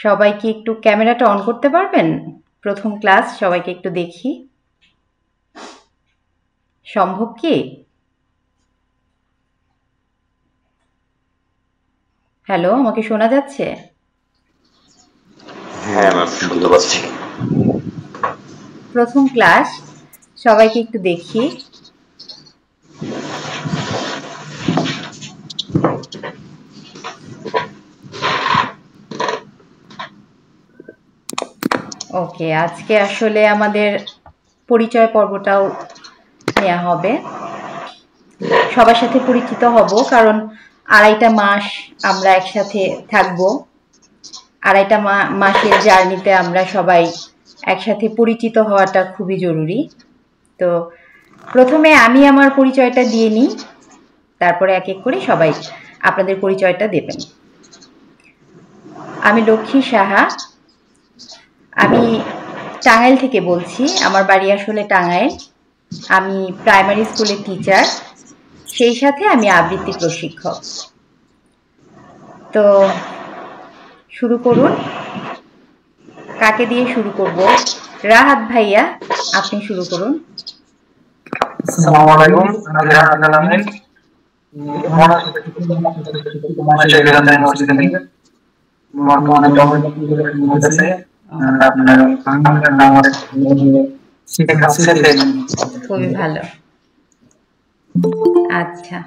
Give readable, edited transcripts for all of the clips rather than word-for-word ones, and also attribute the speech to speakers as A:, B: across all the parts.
A: সবাইকে একটু ক্যামেরাটা অন করতে পারবেন? প্রথম ক্লাস, সবাইকে একটু দেখি। সম্ভব কি? হ্যালো, আমাকে শোনা যাচ্ছে?
B: হ্যাঁ ম্যাম, শুনতে পাচ্ছি।
A: প্রথম ক্লাস, সবাইকে একটু দেখি। ওকে, আজকে আসলে আমাদের পরিচয় পর্বটাও নেওয়া হবে। সবার সাথে পরিচিত হব, কারণ 2.5টা মাস আমরা একসাথে থাকবো। 2.5টা মাসের জার্নিতে আমরা সবাই একসাথে পরিচিত হওয়াটা খুবই জরুরি। তো প্রথমে আমি আমার পরিচয়টা দিয়ে নিই, তারপরে এক এক করে সবাই আপনাদের পরিচয়টা দেবেন। আমি লক্ষ্মী সাহা, আমি টাঙ্গাইল থেকে বলছি। আমার বাড়ি আসলে টাঙ্গাইল। আমি প্রাইমারি স্কুলের টিচার, সেই সাথে আমি আবৃত্তি প্রশিক্ষক। তো শুরু করুন। কাকে দিয়ে শুরু করব? রাহাত ভাইয়া, আপনি শুরু করুন।
C: আসসালামু আলাইকুম, আমি রাহাত আলামিন। বর্তমানে আপনার বাংলার নাম শেখাচ্ছে।
A: খুবই ভালো। আচ্ছা,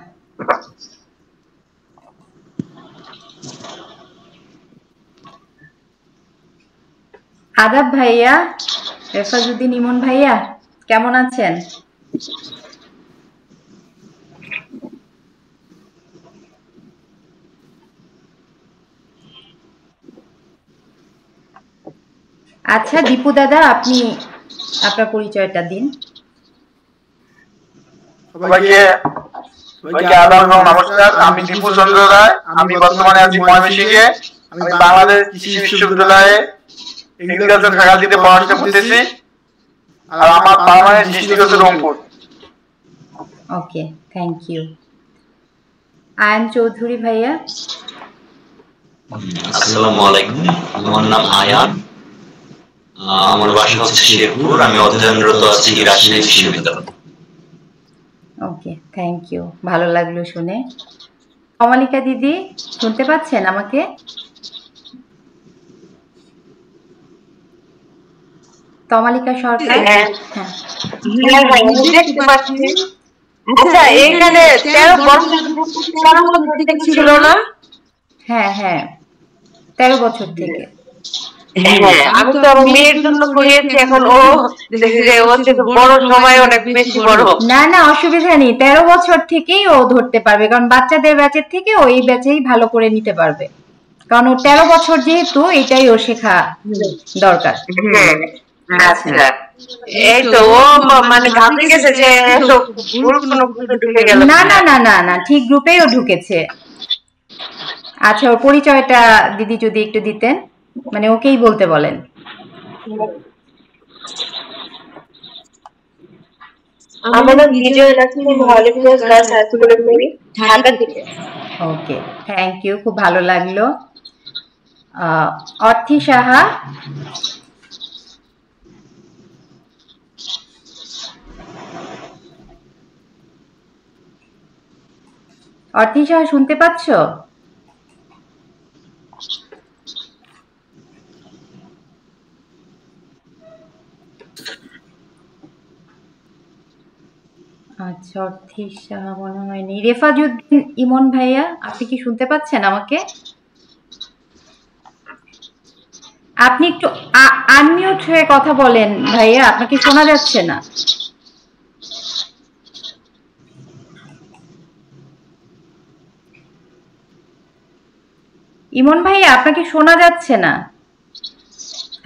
A: আদাব ভাইয়া, রেফাজউদ্দিন ইমন ভাইয়া, কেমন আছেন? আচ্ছা দীপু দাদা, আপনি আপনার পরিচয়টা দিন।
C: সবাইকে আদাব এবং নমস্কার। আমি দীপু চন্দ্র রায়। আমি বর্তমানে আছি ময়মনসিংহে। আমি বাংলাদেশ কৃষি বিশ্ববিদ্যালয়ে এগ্রিকালচার ফ্যাকাল্টিতে পড়াশোনা করতেছি। আর আমার পার্মানেন্ট ডিস্ট্রিক্ট হচ্ছে রংপুর।
A: ওকে, থ্যাংক ইউ। আয়ন চৌধুরী ভাইয়া।
B: আসসালামু আলাইকুম, আমার নাম আয়ান। আমার বাসা হচ্ছে শেরপুর। আমি অধ্যয়নরত আছি রাজশাহী বিশ্ববিদ্যালয়ে।
A: ওকে, থ্যাংক ইউ, ভালো লাগলো শুনে। কমলিকা দিদি, শুনতে পাচ্ছেন আমাকে? কমলিকা সরকার।
D: হ্যাঁ,
A: আচ্ছা,
D: এখানে 13 বছর ছিল না?
A: হ্যাঁ হ্যাঁ, 13 বছর থেকে।
D: হ্যাঁ, আমি তো আমার মেয়ের জন্য করিয়েছি। এখন ও দেখি যে ও থেকে বড়, সময় অনেক বেশি বড়।
A: না না, অসুবিধা নেই, 13 বছর থেকেই ও ধরতে পারবে, কারণ বাচ্চাদের ব্যাচের থেকে ও এই ব্যাচেই ভালো করে নিতে পারবে, কারণ ও 13 বছর যেহেতু, এটাই ও শেখা দরকার।
D: আচ্ছা, এই তো ও মানে ভাবতে গেছে যে ভুল কোনো গ্রুপে ঢুকে গেল।
A: না না না না না, ঠিক গ্রুপেই ও ঢুকেছে। আচ্ছা, ওর পরিচয়টা দিদি যদি একটু দিতেন, মানে ওকেই বলতে বলেন।
D: আমার নাম বিজয় লক্ষ্মী, মহালিফিয়াস গার্লস হাই স্কুলে পড়ি, ঢাকা থেকে।
A: ওকে, থ্যাংক ইউ, খুব ভালো লাগলো। অর্থী সাহা। অর্থী সাহা, শুনতে পাচ্ছ? আচ্ছা, অর্থী সাহা মনে হয়নি। রেফাজউদ্দিন ইমন ভাইয়া, আপনি কি শুনতে পাচ্ছেন আমাকে? আপনি একটু আনমিউট হয়ে কথা বলেন ভাইয়া, আপনাকে শোনা যাচ্ছে না। ইমন ভাইয়া, আপনাকে শোনা যাচ্ছে না,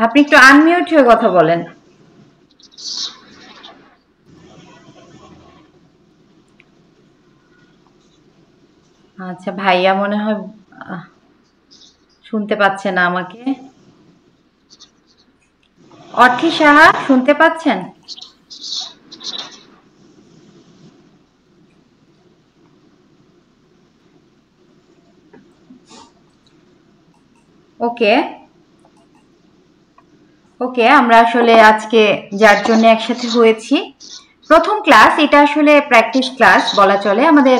A: আপনি একটু আনমিউট হয়ে কথা বলেন। আচ্ছা, ভাইয়া মনে হয় শুনতে পাচ্ছে না আমাকে। অর্থী সাহা, শুনতে পাচ্ছেন? ওকে, ওকে, আমরা আসলে আজকে যার জন্য একসাথে হয়েছি, প্রথম ক্লাস, এটা আসলে প্র্যাকটিস ক্লাস বলা চলে। আমাদের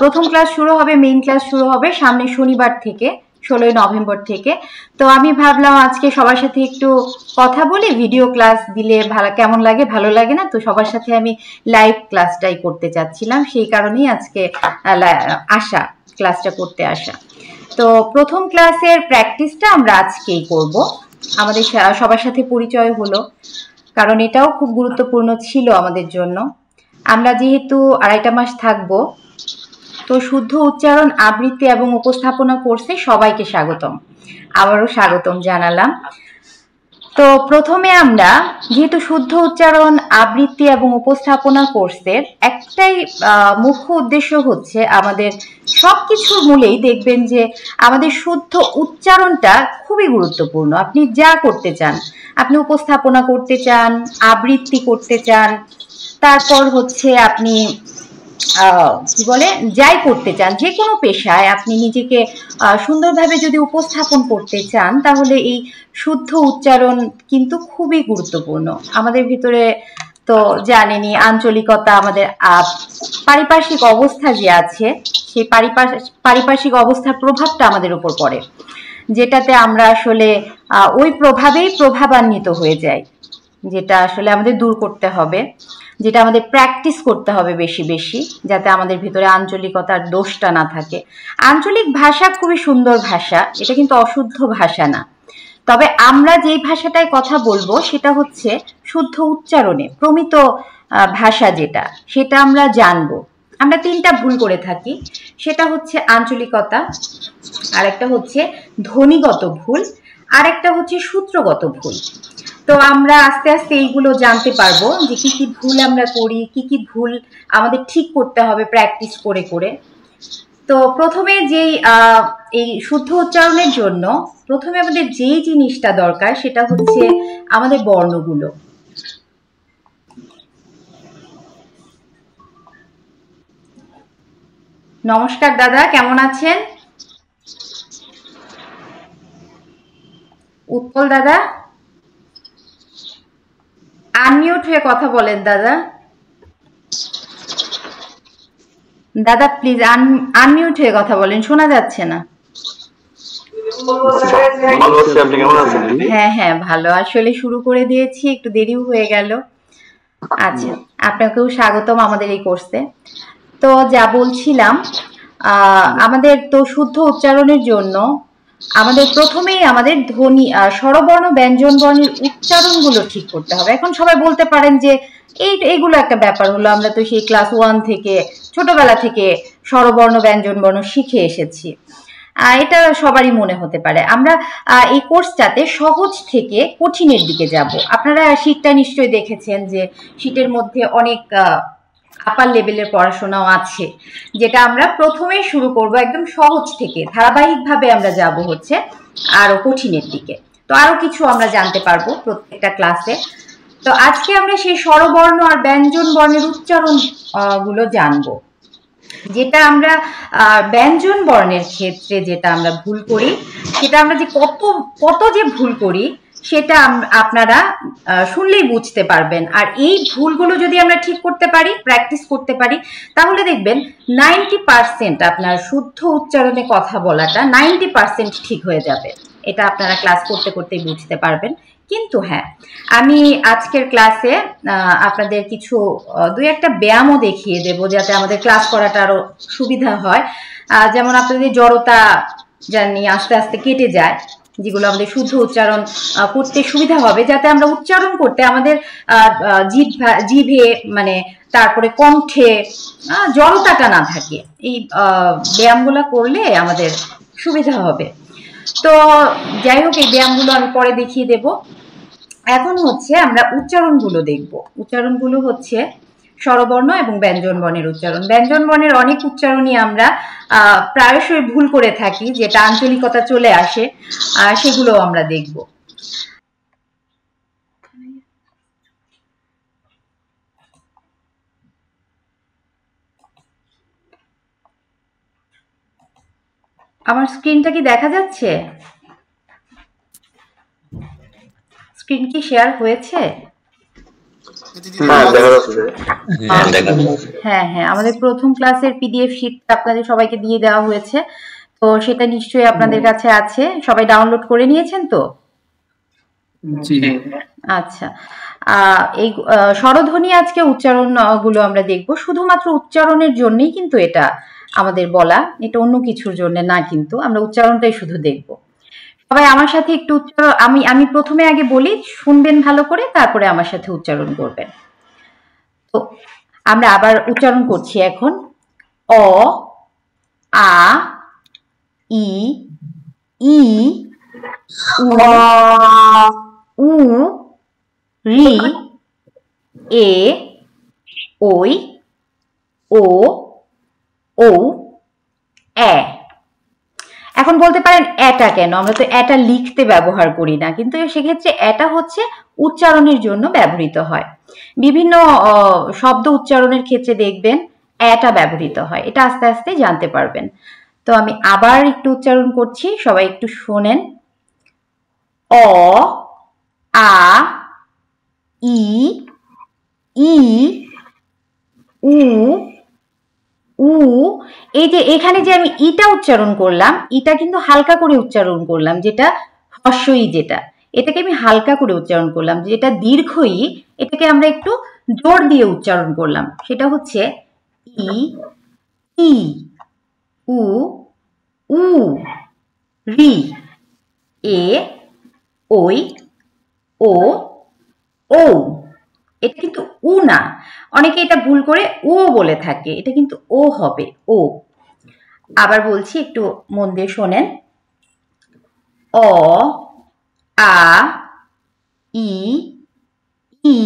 A: প্রথম ক্লাস শুরু হবে, মেইন ক্লাস শুরু হবে সামনে শনিবার থেকে, 16ই নভেম্বর থেকে। তো আমি ভাবলাম আজকে সবার সাথে একটু কথা বলি, ভিডিও ক্লাস দিলে কেমন লাগে, ভালো লাগে না, তো সবার সাথে আমি লাইভ ক্লাসটাই করতে চাচ্ছিলাম, সেই কারণেই আজকে আসা, ক্লাসটা করতে আসা। তো প্রথম ক্লাসের প্র্যাকটিসটা আমরা আজকেই করব। আমাদের সবার সাথে পরিচয় হলো, কারণ এটাও খুব গুরুত্বপূর্ণ ছিল আমাদের জন্য। আমরা যেহেতু 2.5 মাস থাকবো, তো শুদ্ধ উচ্চারণ, আবৃত্তি এবং উপস্থাপনা কোর্সে সবাইকে স্বাগতম। আবারও স্বাগতম জানালাম। তো প্রথমে আমরা যেহেতু শুদ্ধ উচ্চারণ, আবৃত্তি এবং উপস্থাপনা কোর্সের একটাই মুখ্য উদ্দেশ্য হচ্ছে, আমাদের সবকিছুর মূলেই দেখবেন যে আমাদের শুদ্ধ উচ্চারণটা খুবই গুরুত্বপূর্ণ। আপনি যা করতে চান, আপনি উপস্থাপনা করতে চান, আবৃত্তি করতে চান, তারপর হচ্ছে আপনি কি বলে, যাই করতে চান, যে কোনো পেশায় আপনি নিজেকে সুন্দরভাবে যদি উপস্থাপন করতে চান, তাহলে এই শুদ্ধ উচ্চারণ কিন্তু খুবই গুরুত্বপূর্ণ। আমাদের ভিতরে তো জানেনই, আঞ্চলিকতা, আমাদের পারিপার্শ্বিক অবস্থা যে আছে, সেই পারিপার্শ্বিক অবস্থার প্রভাবটা আমাদের উপর পড়ে, যেটাতে আমরা আসলে ওই প্রভাবেই প্রভাবান্বিত হয়ে যাই, যেটা আসলে আমাদের দূর করতে হবে, যেটা আমাদের প্র্যাকটিস করতে হবে বেশি বেশি, যাতে আমাদের ভিতরে আঞ্চলিকতার দোষটা না থাকে। আঞ্চলিক ভাষা খুবই সুন্দর ভাষা, এটা কিন্তু অশুদ্ধ ভাষা না। তবে আমরা যেই ভাষাটায় কথা বলবো সেটা হচ্ছে শুদ্ধ উচ্চারণে প্রমিত ভাষা, যেটা সেটা আমরা জানবো। আমরা 3টা ভুল করে থাকি, সেটা হচ্ছে আঞ্চলিকতা, আরেকটা হচ্ছে ধ্বনিগত ভুল, আরেকটা হচ্ছে সূত্রগত ভুল। তো আমরা আস্তে আস্তে এইগুলো জানতে পারবো যে কি কি ভুল আমরা করি, কি কি ভুল আমাদের ঠিক করতে হবে প্র্যাকটিস করে করে। তো প্রথমে যেই এই শুদ্ধ উচ্চারণের জন্য প্রথমে আমাদের যেই জিনিসটা দরকার সেটা হচ্ছে আমাদের বর্ণগুলো। নমস্কার দাদা, কেমন আছেন? উৎপল দাদা, আনমিউট হয়ে কথা বলেন দাদা। দাদা প্লিজ আনমিউট হয়ে কথা বলেন, শোনা যাচ্ছে না। হ্যাঁ হ্যাঁ, ভালো। আসলে শুরু করে দিয়েছি, একটু দেরিও হয়ে গেল। আচ্ছা, আপনাকেও স্বাগতম আমাদের এই কোর্সে। তো যা বলছিলাম, আমাদের তো শুদ্ধ উচ্চারণের জন্য আমাদের প্রথমেই আমাদের ধ্বনি, স্বরবর্ণ, ব্যঞ্জন বর্ণের উচ্চারণগুলো ঠিক করতে হবে। এখন সবাই বলতে পারেন যে এইগুলো একটা ব্যাপার হলো, আমরা তো সেই ক্লাস 1 থেকে, ছোটবেলা থেকে স্বরবর্ণ, ব্যঞ্জন বর্ণ শিখে এসেছি। এটা সবারই মনে হতে পারে। আমরা এই কোর্সটাতে সহজ থেকে কঠিনের দিকে যাব। আপনারা শীটটা নিশ্চয়ই দেখেছেন যে শীটের মধ্যে অনেক আপার লেভেলের পড়াশোনাও আছে, যেটা আমরা প্রথমেই শুরু করব একদম সহজ থেকে, ধারাবাহিকভাবে আমরা যাব হচ্ছে আরো কঠিনের দিকে। তো আরো কিছু আমরা জানতে পারবো প্রত্যেকটা ক্লাসে। তো আজকে আমরা সেই স্বরবর্ণ আর ব্যঞ্জন বর্ণের উচ্চারণ গুলো জানবো। যেটা আমরা ব্যঞ্জন বর্ণের ক্ষেত্রে যেটা আমরা ভুল করি, সেটা আমরা যে কত যে ভুল করি সেটা আপনারা শুনলেই বুঝতে পারবেন। আর এই ভুলগুলো যদি আমরা ঠিক করতে পারি, প্র্যাকটিস করতে পারি, তাহলে দেখবেন 90% আপনার শুদ্ধ উচ্চারণে কথা বলাটা 90% ঠিক হয়ে যাবে। এটা আপনারা ক্লাস করতে করতেই বুঝতে পারবেন। কিন্তু হ্যাঁ, আমি আজকের ক্লাসে আপনাদের কিছু 2-1টা ব্যায়ামও দেখিয়ে দেব, যাতে আমাদের ক্লাস করাটা আরো সুবিধা হয়। যেমন আপনাদের জড়তা জানি আস্তে আস্তে কেটে যায়, যেগুলো আমাদের শুদ্ধ উচ্চারণ করতে সুবিধা হবে, যাতে আমরা উচ্চারণ করতে আমাদের জিভে মানে তারপরে কণ্ঠে জড়তাটা না থাকে। এই ব্যায়ামগুলো করলে আমাদের সুবিধা হবে। তো যাই হোক, এই ব্যায়ামগুলো আমি পরে দেখিয়ে দেব। এখন হচ্ছে আমরা উচ্চারণগুলো দেখব। উচ্চারণগুলো হচ্ছে স্বরবর্ণ এবং ব্যঞ্জন বর্ণের উচ্চারণ। ব্যঞ্জন বর্ণের অনেক উচ্চারণই আমরা প্রায়শই ভুল করে থাকি, যেটা আঞ্চলিকতা চলে আসে, সেগুলো আমরা দেখব। আমার স্ক্রিনটা কি দেখা যাচ্ছে? স্ক্রিন কি শেয়ার হয়েছে?
C: হ্যাঁ দেখা যাচ্ছে।
A: হ্যাঁ হ্যাঁ, আমাদের প্রথম ক্লাসের পিডিএফ শীট আপনাদের সবাইকে দিয়ে দেওয়া হয়েছে, তো সেটা নিশ্চয়ই আপনাদের কাছে আছে, সবাই ডাউনলোড করে নিয়েছেন তো? আচ্ছা, এই স্বরধ্বনি আজকে উচ্চারণ গুলো আমরা দেখব, শুধুমাত্র উচ্চারণের জন্যই কিন্তু এটা আমাদের বলা, এটা অন্য কিছুর জন্য না, কিন্তু আমরা উচ্চারণটাই শুধু দেখব। সবাই আমার সাথে একটু উচ্চারণ, আমি প্রথমে আগে বলি, শুনবেন ভালো করে, তারপরে আমার সাথে উচ্চারণ করবেন। তো আমরা আবার উচ্চারণ করছি এখন। অ, আ, ই, ই, উ, রি, এ, ওই, ও, ও, এ। এখন বলতে পারেন এটা কেন, আমরা তো এটা লিখতে ব্যবহার করি না, কিন্তু সেক্ষেত্রে এটা হচ্ছে উচ্চারণের জন্য ব্যবহৃত হয়। বিভিন্ন শব্দ উচ্চারণের ক্ষেত্রে দেখবেন এটা ব্যবহৃত হয়, এটা আস্তে আস্তে জানতে পারবেন। তো আমি আবার একটু উচ্চারণ করছি, সবাই একটু শোনেন। অ, আ, ই, ই, উ, উ। এই যে এখানে যে আমি ইটা উচ্চারণ করলাম, ইটা কিন্তু হালকা করে উচ্চারণ করলাম, যেটা হর্ষই, যেটা এটাকে আমি হালকা করে উচ্চারণ করলাম। যেটা দীর্ঘ ই, এটাকে আমরা একটু জোর দিয়ে উচ্চারণ করলাম, সেটা হচ্ছে ই, ই, উ, উ, রি, এ, ওই, ও, ও। এটা কিন্তু উ না, অনেকে এটা ভুল করে ও বলে থাকে, এটা কিন্তু ও হবে, ও। আবার বলছি, একটু মন দিয়ে শোনেন। অ, আ, ই, ই,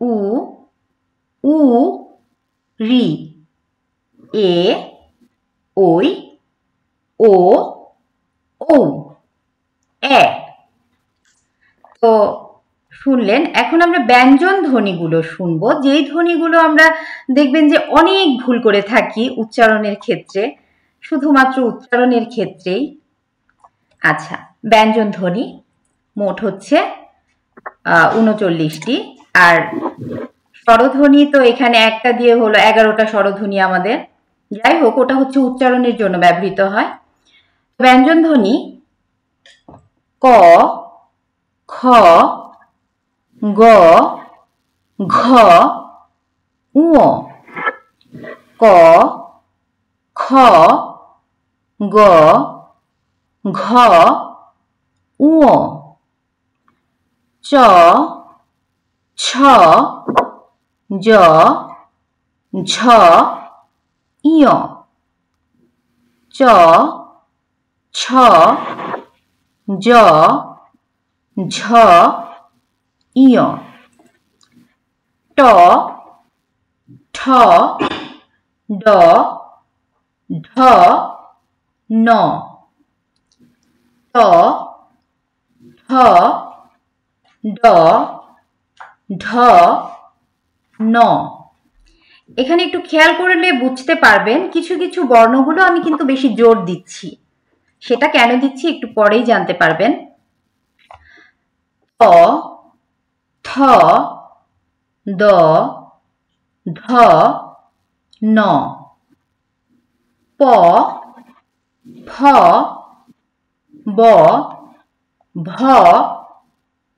A: উ, উ, রি, এ, ওই, ও, ও, এ। তো শুনলেন, এখন আমরা ব্যঞ্জন ধ্বনিগুলো শুনবো, যেই ধ্বনিগুলো আমরা দেখবেন যে অনেক ভুল করে থাকি উচ্চারণের ক্ষেত্রে, শুধুমাত্র উচ্চারণের ক্ষেত্রেই। আচ্ছা, ব্যঞ্জন ধ্বনি মোট হচ্ছে 39টি, আর স্বরধ্বনি তো এখানে একটা দিয়ে হলো 11টা স্বরধ্বনি আমাদের। যাই হোক, ওটা হচ্ছে উচ্চারণের জন্য ব্যবহৃত হয়। ব্যঞ্জন ধ্বনি ক, খ, গ, ঘ, ঙ। ক, খ, গ, ঘ, ঙ। চ, ছ, জ, ঝ, ঞ। চ, ছ, জ, ঝ, ঞ। ট, ঠ, ড, ঢ, ন। ত, ঠ, ড, ঢ, ন। এখানে একটু খেয়াল করলে বুঝতে পারবেন, কিছু কিছু বর্ণগুলো আমি কিন্তু বেশি জোর দিচ্ছি, সেটা কেন দিচ্ছি একটু পরেই জানতে পারবেন। ত, থ, দ, ধ, ন। প, ফ, ব, ভ,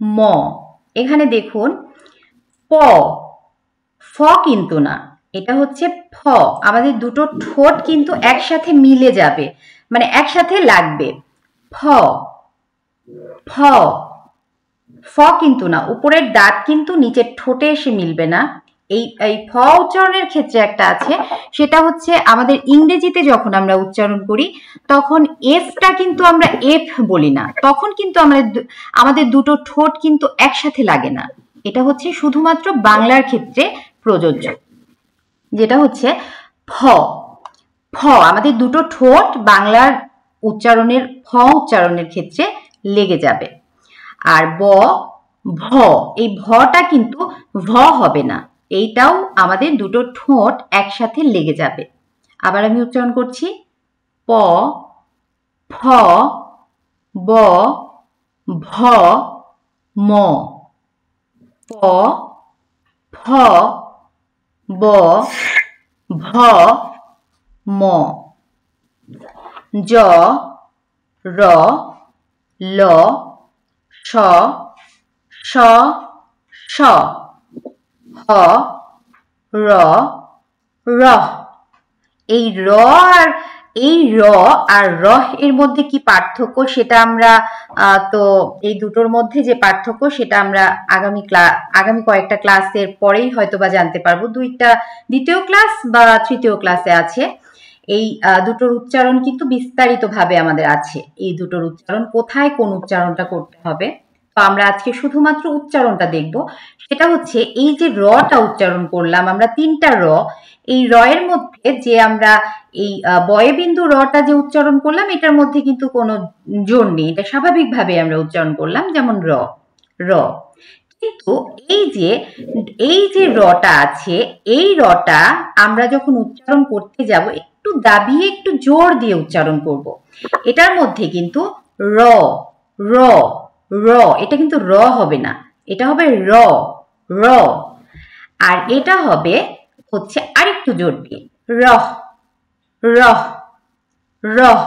A: ম। এখানে দেখুন, প, ফ কিন্তু না, এটা হচ্ছে ফ। আমাদের দুটো ঠোঁট কিন্তু একসাথে মিলে যাবে, মানে একসাথে লাগবে। ফ, ফ, ফ কিন্তু না, উপরের দাঁত কিন্তু নিচের ঠোঁটে এসে মিলবে না। এই ফ উচ্চারণের ক্ষেত্রে একটা আছে, সেটা হচ্ছে আমাদের ইংরেজিতে যখন আমরা উচ্চারণ করি তখন এফটা কিন্তু আমরা এফ বলি না, তখন কিন্তু আমাদের দুটো ঠোঁট কিন্তু একসাথে লাগে না। এটা হচ্ছে শুধুমাত্র বাংলার ক্ষেত্রে প্রযোজ্য, যেটা হচ্ছে ফ। ফ, আমাদের দুটো ঠোঁট বাংলার উচ্চারণের, ফ উচ্চারণের ক্ষেত্রে লেগে যাবে। আর ব, ভ, এই ভটা কিন্তু ভ হবে না, এইটাও আমাদের দুটো ঠোঁট একসাথে লেগে যাবে। আবার আমি উচ্চারণ করছি, প, ফ, ব, ভ, ম প ফ ব ভ ম জ র ল শ শ শ হ র র। এই র আর রহ এর মধ্যে কি পার্থক্য সেটা আমরা তো এই দুটোর মধ্যে যে পার্থক্য সেটা আমরা আগামী কয়েকটা ক্লাসের পরেই হয়তো বা জানতে পারবো। দ্বিতীয় ক্লাস বা তৃতীয় ক্লাসে আছে। এই দুটোর উচ্চারণ কিন্তু বিস্তারিতভাবে আমাদের আছে, এই দুটোর উচ্চারণ কোথায় কোন উচ্চারণটা করতে হবে। তো আমরা আজকে শুধুমাত্র উচ্চারণটা দেখব। সেটা হচ্ছে এই যে রটা উচ্চারণ করলাম আমরা, তিনটা র, এই র এর মধ্যে যে আমরা এই বয়বিন্দু রটা যে উচ্চারণ করলাম এটার মধ্যে কিন্তু কোনো জোর নেই, এটা স্বাভাবিকভাবে আমরা উচ্চারণ করলাম, যেমন র র। কিন্তু এই যে রটা আছে, এই রটা আমরা যখন উচ্চারণ করতে যাব একটু দাবিয়ে একটু জোর দিয়ে উচ্চারণ করব। এটার মধ্যে কিন্তু র র র, এটা কিন্তু র হবে না, এটা হবে র র। আর এটা হবে হচ্ছে আরেকটু জোর দিয়ে রহ রহ রহ।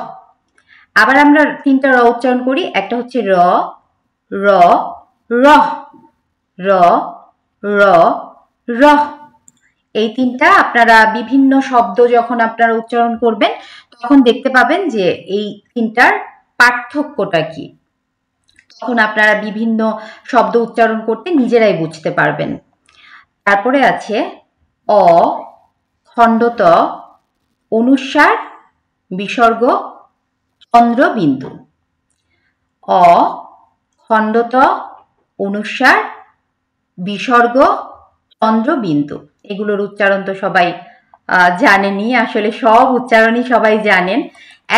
A: আবার আমরা তিনটা র উচ্চারণ করি, একটা হচ্ছে র র রহ র র রহ। এই তিনটা আপনারা বিভিন্ন শব্দ যখন আপনারা উচ্চারণ করবেন তখন দেখতে পাবেন যে এই তিনটার পার্থক্যটা কি, তখন আপনারা বিভিন্ন শব্দ উচ্চারণ করতে নিজেরাই বুঝতে পারবেন। তারপরে আছে অ খণ্ডত অনুস্বার বিসর্গ চন্দ্রবিন্দু। অ খণ্ডত অনুস্বার বিসর্গ চন্দ্রবিন্দু, এগুলোর উচ্চারণ তো সবাই জানেনই, আসলে সব উচ্চারণই সবাই জানেন।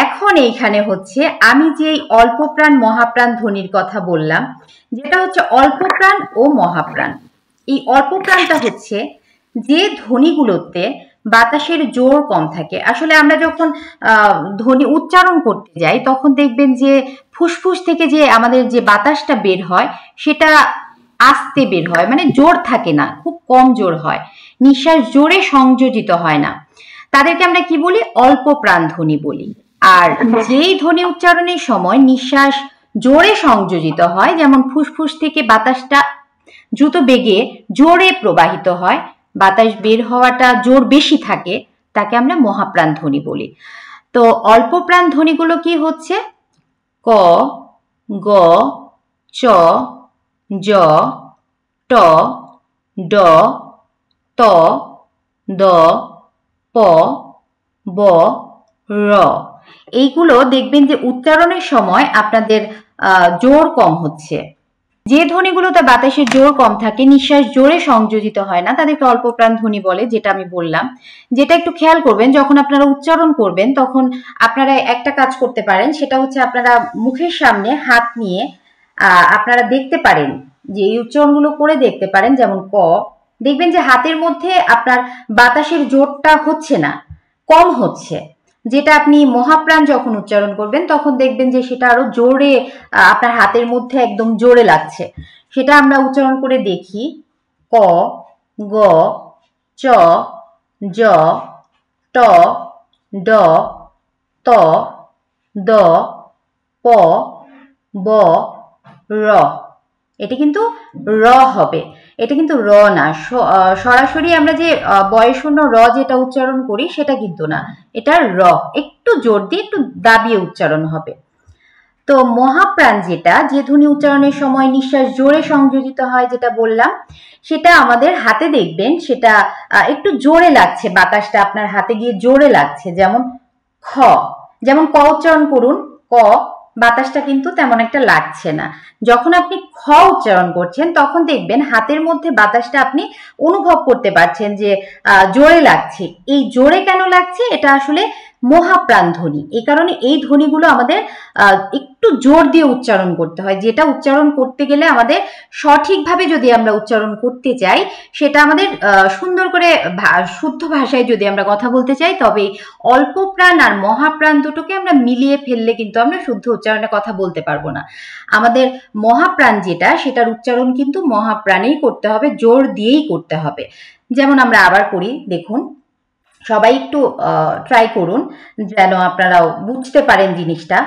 A: এখন এইখানে হচ্ছে আমি যে অল্প প্রাণ মহাপ্রাণ ধ্বনির কথা বললাম, যেটা হচ্ছে অল্প প্রাণ ও মহাপ্রাণ। এই অল্প প্রাণটা হচ্ছে যে ধ্বনিগুলোতে বাতাসের জোর কম থাকে। আসলে আমরা যখন ধ্বনি উচ্চারণ করতে যাই তখন দেখবেন যে ফুসফুস থেকে যে আমাদের যে বাতাসটা বের হয় সেটা আস্তে বের হয়, মানে জোর থাকে না, খুব কম জোর হয়, নিঃশ্বাস জোরে সংযোজিত হয় না। তাদেরকে আমরা কি বলি? অল্প প্রাণ ধ্বনি বলি। আর যেই ধ্বনি উচ্চারণের সময় নিঃশ্বাস জোরে সংযোজিত হয়, যেমন ফুসফুস থেকে বাতাসটা দ্রুত বেগে জোরে প্রবাহিত হয়, বাতাস বের হওয়াটা জোর বেশি থাকে, তাকে আমরা মহাপ্রাণ ধ্বনি বলি। তো অল্প প্রাণ ধ্বনিগুলো কি হচ্ছে? ক গ চ জ ট ড ত দ প ব র। এইগুলো দেখবেন যে উচ্চারণের সময় আপনাদের জোর কম হচ্ছে। যে ধ্বনিগুলোতে বাতাসের জোর কম থাকে, নিঃশ্বাস জোরে সংযোজিত হয় না, তাদেরকে অল্প প্রাণ ধ্বনি বলে, যেটা আমি বললাম। যেটা একটু খেয়াল করবেন, যখন আপনারা উচ্চারণ করবেন তখন আপনারা একটা কাজ করতে পারেন, সেটা হচ্ছে আপনারা মুখের সামনে হাত নিয়ে আপনারা দেখতে পারেন যে এই উচ্চারণগুলো করে দেখতে পারেন। যেমন ক, দেখবেন যে হাতের মধ্যে আপনার বাতাসের জোরটা হচ্ছে না, কম হচ্ছে। যেটা আপনি মহাপ্রাণ যখন উচ্চারণ করবেন তখন দেখবেন যে সেটা আরো জোরে আপনার হাতের মধ্যে একদম জোরে লাগছে। সেটা আমরা উচ্চারণ করে দেখি। ক গ চ জ ট ড ত দ প ব র। এটা কিন্তু র হবে, এটা কিন্তু র না। সরাসরি আমরা যে বয়শূন্য র যেটা উচ্চারণ করি সেটা কিন্তু না, এটা র, একটু জোর দিয়ে একটু দাবিয়ে উচ্চারণ হবে। তো মহাপ্রাণ যেটা, যে ধ্বনি উচ্চারণের সময় নিঃশ্বাস জোরে সংযোজিত হয়, যেটা বললাম, সেটা আমাদের হাতে দেখবেন সেটা একটু জোরে লাগছে, বাতাসটা আপনার হাতে গিয়ে জোরে লাগছে। যেমন খ, যেমন ক উচ্চারণ করুন, ক, বাতাসটা কিন্তু তেমন একটা লাগছে না। যখন আপনি খ উচ্চারণ করছেন তখন দেখবেন হাতের মধ্যে বাতাসটা আপনি অনুভব করতে পারছেন যে জোরে লাগছে। এই জোরে কেন লাগছে? এটা আসলে মহাপ্রাণ ধ্বনি। এই কারণে এই ধ্বনিগুলো আমাদের একটু জোর দিয়ে উচ্চারণ করতে হয়, যেটা উচ্চারণ করতে গেলে আমাদের সঠিকভাবে যদি আমরা উচ্চারণ করতে চাই, সেটা আমাদের সুন্দর করে শুদ্ধ ভাষায় যদি আমরা কথা বলতে চাই, তবে অল্প প্রাণ আর মহাপ্রাণ দুটোকে আমরা মিলিয়ে ফেললে কিন্তু আমরা শুদ্ধ উচ্চারণে কথা বলতে পারবো না। আমাদের মহাপ্রাণ যেটা, সেটার উচ্চারণ কিন্তু মহাপ্রাণেই করতে হবে, জোর দিয়েই করতে হবে। যেমন আমরা আবার করি, দেখুন সবাই একটু ট্রাই করুন যেন আপনারাও বুঝতে পারেন জিনিসটা।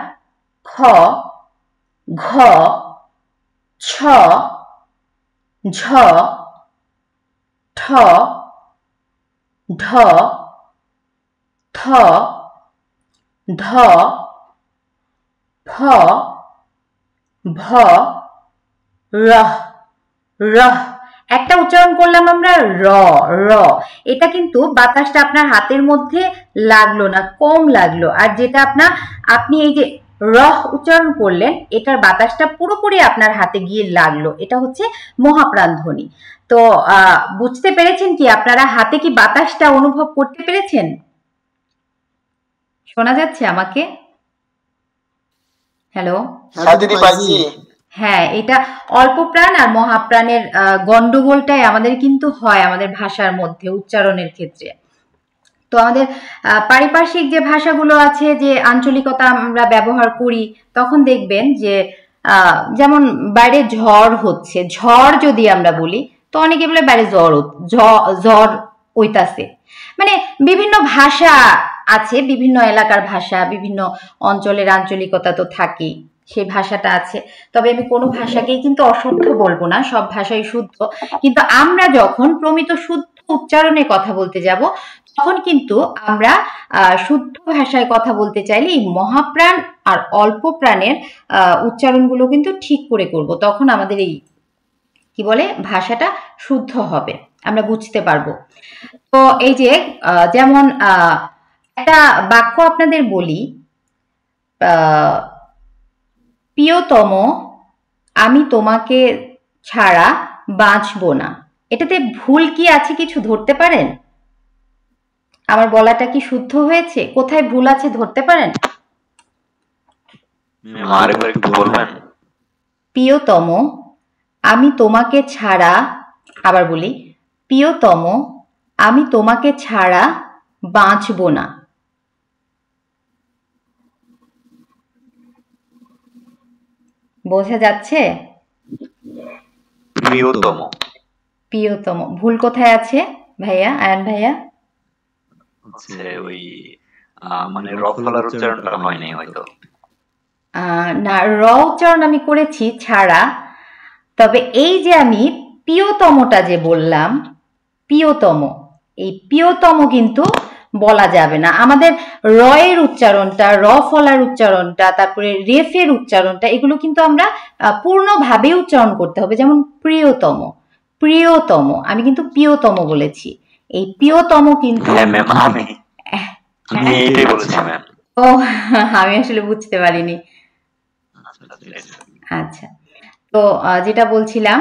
A: খ, ঘ, ছ, ঝ, ঠ, ঢ, থ, ধ, ফ, ভ, র, র। একটা উচ্চারণ করলাম আমরা র, র। এটা কিন্তু বাতাসটা আপনার হাতের মধ্যে লাগলো না, কম লাগলো। আর যেটা আপনি এই যে র উচ্চারণ করলেন, এটার বাতাসটা পুরোপুরি আপনার হাতে গিয়ে লাগলো, এটা হচ্ছে মহাপ্রাণ ধ্বনি। তো বুঝতে পেরেছেন কি আপনারা? হাতে কি বাতাসটা অনুভব করতে পেরেছেন? শোনা যাচ্ছে আমাকে? হ্যালো, হ্যাঁ, এটা অল্প প্রাণ আর মহাপ্রাণের গন্ডগোলটাই আমাদের কিন্তু হয় আমাদের ভাষার মধ্যে উচ্চারণের ক্ষেত্রে। তো আমাদের পারিপার্শ্বিক যে ভাষাগুলো আছে, যে আঞ্চলিকতা আমরা ব্যবহার করি, তখন দেখবেন যে যেমন বাইরে ঝড় হচ্ছে, ঝড় যদি আমরা বলি তো অনেকে বলে বাইরে ঝড় হইতাছে। মানে বিভিন্ন ভাষা আছে, বিভিন্ন এলাকার ভাষা, বিভিন্ন অঞ্চলের আঞ্চলিকতা তো থাকেই, সেই ভাষাটা আছে। তবে আমি কোনো ভাষাকেই কিন্তু অশুদ্ধ বলবো না, সব ভাষাই শুদ্ধ। কিন্তু আমরা যখন প্রমিত শুদ্ধ উচ্চারণে কথা বলতে যাব, তখন কিন্তু আমরা শুদ্ধ ভাষায় কথা বলতে চাইলে এই মহাপ্রাণ আর অল্প প্রাণের উচ্চারণগুলো কিন্তু ঠিক করে করব। তখন আমাদের এই কি বলে ভাষাটা শুদ্ধ হবে, আমরা বুঝতে পারবো। তো এই যে যেমন একটা বাক্য আপনাদের বলি, প্রিয়তম আমি তোমাকে ছাড়া বাঁচবো না। এটাতে ভুল কি আছে কিছু ধরতে পারেন? আমার বলাটা কি শুদ্ধ হয়েছে? কোথায় ভুল আছে ধরতে পারেন? প্রিয়তম আমি তোমাকে ছাড়া, আবার বলি, প্রিয়তম আমি তোমাকে ছাড়া বাঁচবো না। বোঝা যাচ্ছে?
B: প্রিয়তম,
A: প্রিয়তম ভুল কোথায় আছে ভাইয়া, আয়ান ভাইয়া?
B: ওই মানে র ফলার উচ্চারণটা হয়নি হয়তো।
A: না, র উচ্চারণ আমি করেছি ছাড়া। তবে এই যে আমি প্রিয়তমটা যে বললাম, প্রিয়তম, এই প্রিয়তম কিন্তু বলা যাবে না। আমাদের র এর উচ্চারণটা, র ফলার উচ্চারণটা, তারপরে রেফের উচ্চারণটা, এগুলো কিন্তু আমরা পূর্ণভাবে উচ্চারণ করতে হবে। যেমন প্রিয়তম, প্রিয়তম, আমি কিন্তু প্রিয়তম বলেছি। এই প্রিয়তম কিন্তু ও আমি আসলে বুঝতে পারিনি। আচ্ছা, তো যেটা বলছিলাম,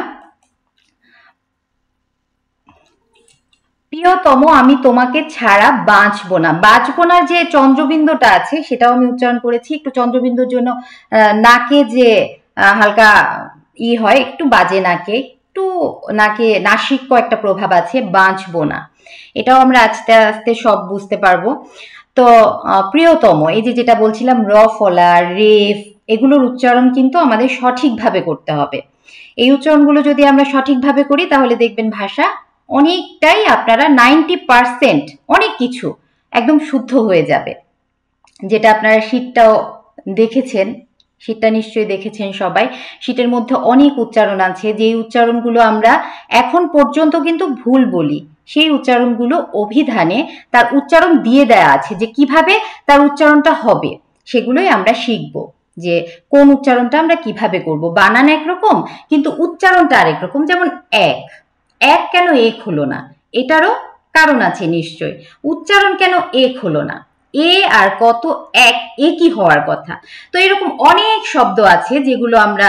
A: প্রিয়তম আমি তোমাকে ছাড়া বাঁচবো না। বাঁচবো না যে চন্দ্রবিন্দুটা আছে সেটাও আমি উচ্চারণ করেছি। একটু চন্দ্রবিন্দুর জন্য নাকে যে হালকা হয়, একটু বাজে নাকে, একটু নাকে নাসিক্য একটা প্রভাব আছে, বাঁচবো না, এটাও আমরা আস্তে আস্তে সব বুঝতে পারবো। তো প্রিয়তম, এই যে যেটা বলছিলাম র ফলা, রেফ, এগুলোর উচ্চারণ কিন্তু আমাদের সঠিকভাবে করতে হবে। এই উচ্চারণগুলো যদি আমরা সঠিকভাবে করি তাহলে দেখবেন ভাষা অনেকটাই, আপনারা 90% অনেক কিছু একদম শুদ্ধ হয়ে যাবে। যেটা আপনারা শীটটাও দেখেছেন, শীটটা নিশ্চয়ই দেখেছেন সবাই। শীটের মধ্যে অনেক উচ্চারণ আছে, যেই উচ্চারণগুলো আমরা এখন পর্যন্ত কিন্তু ভুল বলি, সেই উচ্চারণগুলো অভিধানে তার উচ্চারণ দিয়ে দেয়া আছে, যে কিভাবে তার উচ্চারণটা হবে। সেগুলোই আমরা শিখব, যে কোন উচ্চারণটা আমরা কিভাবে করব। বানান একরকম কিন্তু উচ্চারণটা আরেক রকম। যেমন এক, এক কেন এক হলো না, এটারও কারণ আছে নিশ্চয়। উচ্চারণ কেন এক হলো না, এ আর কত এক একই হওয়ার কথা। তো এরকম অনেক শব্দ আছে যেগুলো আমরা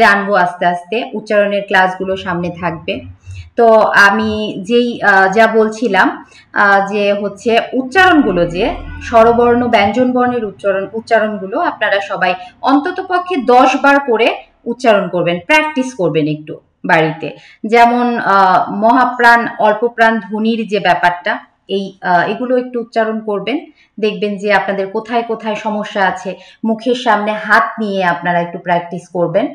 A: জানবো আস্তে আস্তে, উচ্চারণের ক্লাসগুলো সামনে থাকবে। তো আমি যেই যা বলছিলাম যে হচ্ছে উচ্চারণগুলো, যে স্বরবর্ণ ব্যঞ্জন বর্ণের উচ্চারণগুলো আপনারা সবাই অন্তত পক্ষে 10 বার করে উচ্চারণ করবেন, প্র্যাকটিস করবেন একটু বাড়িতে। যেমন মহাপ্রাণ অল্পপ্রাণ ধ্বনির যে ব্যাপারটা, এগুলো একটু উচ্চারণ করবেন, দেখবেন যে আপনাদের কোথায় কোথায় সমস্যা আছে। মুখের সামনে হাত নিয়ে আপনারা একটু প্র্যাকটিস করবেন,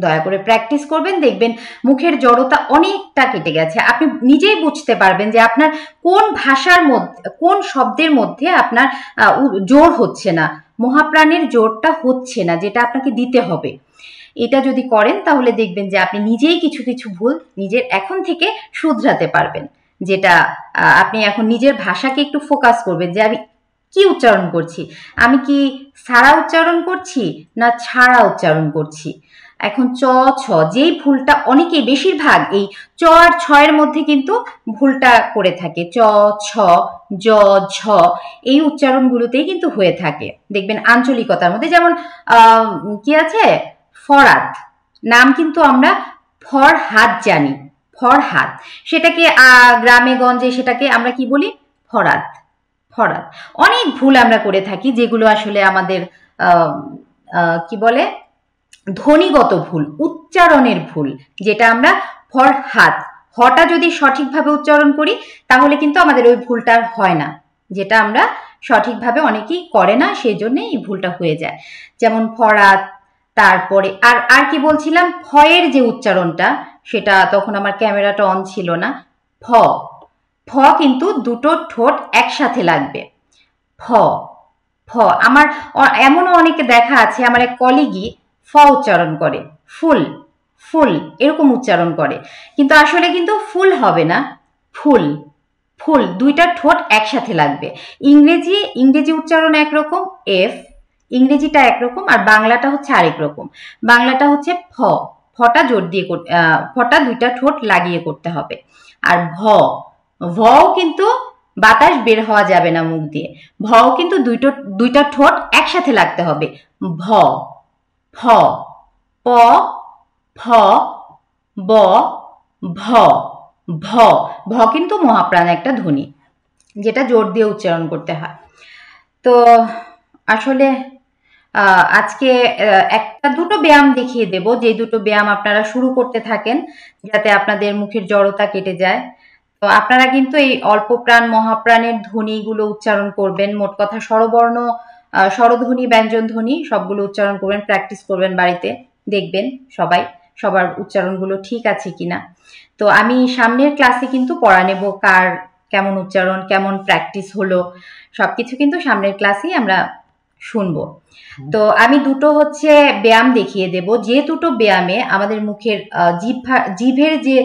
A: দয়া করে প্র্যাকটিস করবেন, দেখবেন মুখের জড়তা অনেকটা কেটে গেছে। আপনি নিজেই বুঝতে পারবেন যে আপনার কোন ভাষার মধ্যে, কোন শব্দের মধ্যে আপনার জোর হচ্ছে না, মহাপ্রাণের জোরটা হচ্ছে না, যেটা আপনাকে দিতে হবে। এটা যদি করেন তাহলে দেখবেন যে আপনি নিজেই কিছু কিছু ভুল নিজের এখন থেকে শুধরাতে পারবেন। যেটা আপনি এখন নিজের ভাষাকে একটু ফোকাস করবেন যে আমি কি উচ্চারণ করছি, আমি কি সারা উচ্চারণ করছি না ছাড়া উচ্চারণ করছি। এখন চ ছ, যেই ভুলটা অনেকেই, বেশিরভাগ এই চ আর ছ এর মধ্যে কিন্তু ভুলটা করে থাকে, চ ছ জ ঝ এই উচ্চারণগুলোতেই কিন্তু হয়ে থাকে। দেখবেন আঞ্চলিকতার মধ্যে যেমন কি আছে, ফরাত নাম কিন্তু আমরা ফরহাদ জানি, ফরহাদ, সেটাকে গ্রামে গঞ্জে সেটাকে আমরা কি বলি, ফরাত। ফরাত অনেক ভুল আমরা করে থাকি, যেগুলো আসলে আমাদের কি বলে ধ্বনিগত ভুল, উচ্চারণের ভুল, যেটা আমরা ফরহাদ হটা যদি সঠিকভাবে উচ্চারণ করি তাহলে কিন্তু আমাদের ওই ভুলটা হয় না, যেটা আমরা সঠিকভাবে অনেকেই করে না, সেই জন্য এই ভুলটা হয়ে যায়। যেমন ফরাত, তারপরে আর কি বলছিলাম, ফয়ের যে উচ্চারণটা, সেটা তখন আমার ক্যামেরাটা অন ছিল না। ফ, ফ কিন্তু দুটো ঠোঁট একসাথে লাগবে, ফ ফ। আমার এমনও অনেকে দেখা আছে, আমার এক কলিগই ফ উচ্চারণ করে, ফুল ফুল এরকম উচ্চারণ করে, কিন্তু আসলে কিন্তু ফুল হবে না, ফুল ফুল, দুইটা ঠোঁট একসাথে লাগবে। ইংরেজি উচ্চারণ একরকম, এফ ইংরেজিটা একরকম, আর বাংলাটা হচ্ছে আরেক রকম। বাংলাটা হচ্ছে ফ, ফটা জোর দিয়ে, ফটা দুইটা ঠোঁট লাগিয়ে করতে হবে। আর ভ, ভও কিন্তু বাতাস বের হওয়া যাবে না মুখ দিয়ে, ভও কিন্তু দুইটা ঠোঁট একসাথে লাগতে হবে। ভ, ফ, প, ফ, ব, ভ, ভ। ভ কিন্তু মহাপ্রাণ একটা ধ্বনি, যেটা জোর দিয়ে উচ্চারণ করতে হয়। তো আসলে আজকে একটা দুটো ব্যায়াম দেখিয়ে দেব, যে দুটো ব্যায়াম আপনারা শুরু করতে থাকেন যাতে আপনাদের মুখের জড়তা কেটে যায়। তো আপনারা কিন্তু এই অল্প প্রাণ মহাপ্রাণের ধ্বনিগুলো উচ্চারণ করবেন, মোট কথা স্বরবর্ণ, স্বরধ্বনি ব্যঞ্জন ধ্বনি সবগুলো উচ্চারণ করবেন, প্র্যাকটিস করবেন বাড়িতে, দেখবেন সবার উচ্চারণগুলো ঠিক আছে কিনা। তো আমি সামনের ক্লাসে কিন্তু পড়া নেব কার কেমন উচ্চারণ, কেমন প্র্যাকটিস হলো, সবকিছু কিন্তু সামনের ক্লাসেই আমরা শুনবো। তো আমি দুটো হচ্ছে ব্যায়াম দেখিয়ে দেব, যে দুটো ব্যায়ামে আমাদের মুখের জিভের যে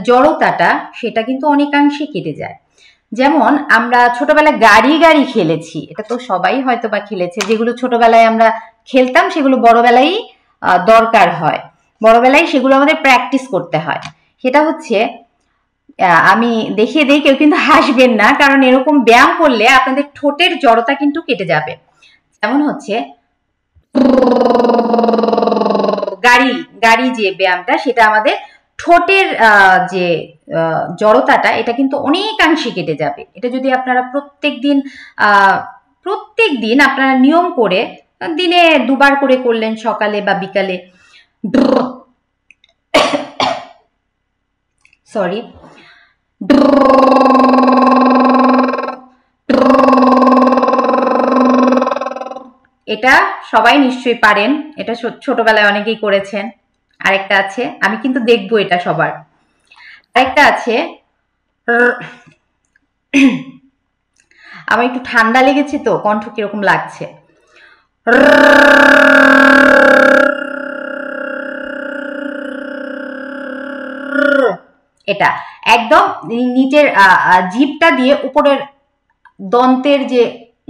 A: জড়তাটা সেটা কিন্তু অনেকাংশে কেটে যায়। যেমন আমরা ছোটবেলায় গাড়ি খেলেছি, এটা তো সবাই হয়তো বা খেলেছে, যেগুলো ছোটবেলায় আমরা খেলতাম সেগুলো বড়বেলায় দরকার হয়, বড়বেলায় সেগুলো আমাদের প্র্যাকটিস করতে হয়। সেটা হচ্ছে, আমি দেখিয়ে দিই, কেউ কিন্তু হাসবেন না, কারণ এরকম ব্যায়াম করলে আপনাদের ঠোঁটের জড়তা কিন্তু কেটে যাবে। যেমন হচ্ছে গাড়ি যে ব্যায়ামটা, সেটা আমাদের ঠোঁটের যে জড়তাটা, এটা কিন্তু অনেকাংশে কেটে যাবে। এটা যদি আপনারা প্রত্যেক দিন আপনারা নিয়ম করে দিনে 2 বার করে করলেন, সকালে বা বিকালে, সরি, এটা সবাই নিশ্চয়ই পারেন, এটা ছোটবেলায় অনেকেই করেছেন। আরেকটা আছে, আমি কিন্তু দেখবো এটা সবার। আরেকটা আছে, আমার একটু ঠান্ডা লেগেছে তো কণ্ঠ কিরকম লাগছে। এটা একদম নিচের জিভটা দিয়ে উপরের দন্তের যে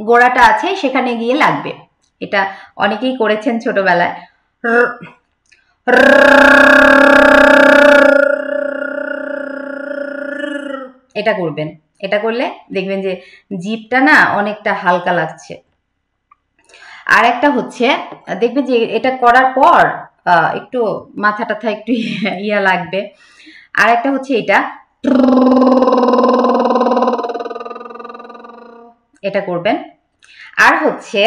A: গোড়াটা আছে সেখানে গিয়ে লাগবে। এটা অনেকেই করেছেন ছোটবেলায়। এটা করবেন, এটা করলে দেখবেন যে জিভটা না অনেকটা হালকা লাগছে। আর একটা হচ্ছে, দেখবেন যে এটা করার পর একটু মাথা টাথা একটু ইয়া লাগবে। আর একটা হচ্ছে এটা করবেন। আর হচ্ছে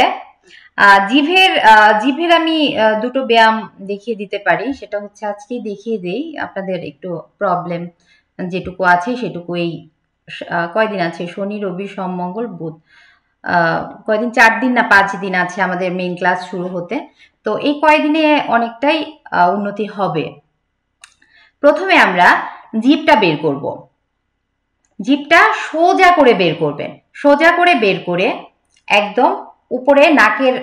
A: জিভের আমি দুটো ব্যায়াম দেখিয়ে দিতে পারি, সেটা হচ্ছে আজকেই দেখিয়ে দেই, আপনাদের একটু প্রবলেম যেটুকু আছে সেটুকু এই কয়দিন আছে, শনি রবি সোম মঙ্গল বুধ, কয়দিন 4 দিন না 5 দিন আছে আমাদের মেইন ক্লাস শুরু হতে। তো এই কয়দিনে অনেকটাই উন্নতি হবে। প্রথমে আমরা জিভটা বের করব। জিভটা সোজা করে বের করবেন, সোজা করে বের করে একদম উপরে নাকের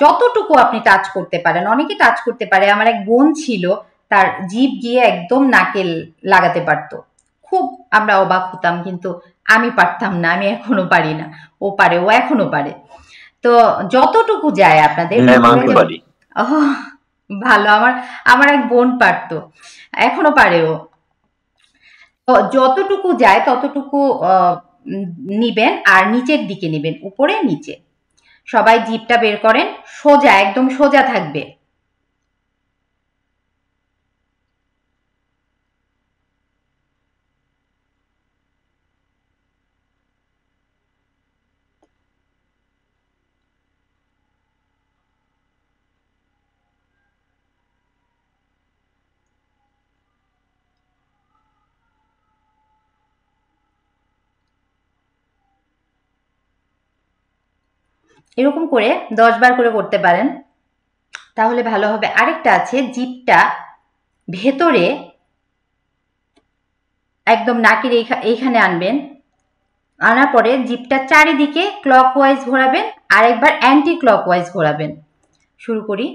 A: যতটুকু আপনি টাচ করতে পারেন, অনেকে টাচ করতে পারে, আমার এক বোন ছিল তার জিভ গিয়ে একদম নাকে লাগাতে পারতো, খুব আমরা অবাক হতাম, কিন্তু আমি পারতাম না, আমি এখনো পারি না, ও পারে, ও এখনো পারে। তো যতটুকু যায় আপনাদের, ভালো, আমার এক বোন পারতো, এখনো পারে ও। তো যতটুকু যায় ততটুকু নিবেন আর নিচের দিকে নিবেন, উপরে নিচে। সবাই জিভটা বের করেন, সোজা, একদম সোজা থাকবে। এরকম করে 10 বার করে করতে পারেন, তাহলে ভালো হবে। আরেকটা আছে, জিভটা ভেতরে একদম নাকের এইখানে আনবেন, আনার পরে জিভটা চারিদিকে ক্লকওয়াইজ ঘোরাবেন, আর একবার অ্যান্টি ক্লকওয়াইজ ঘোরাবেন। শুরু করি।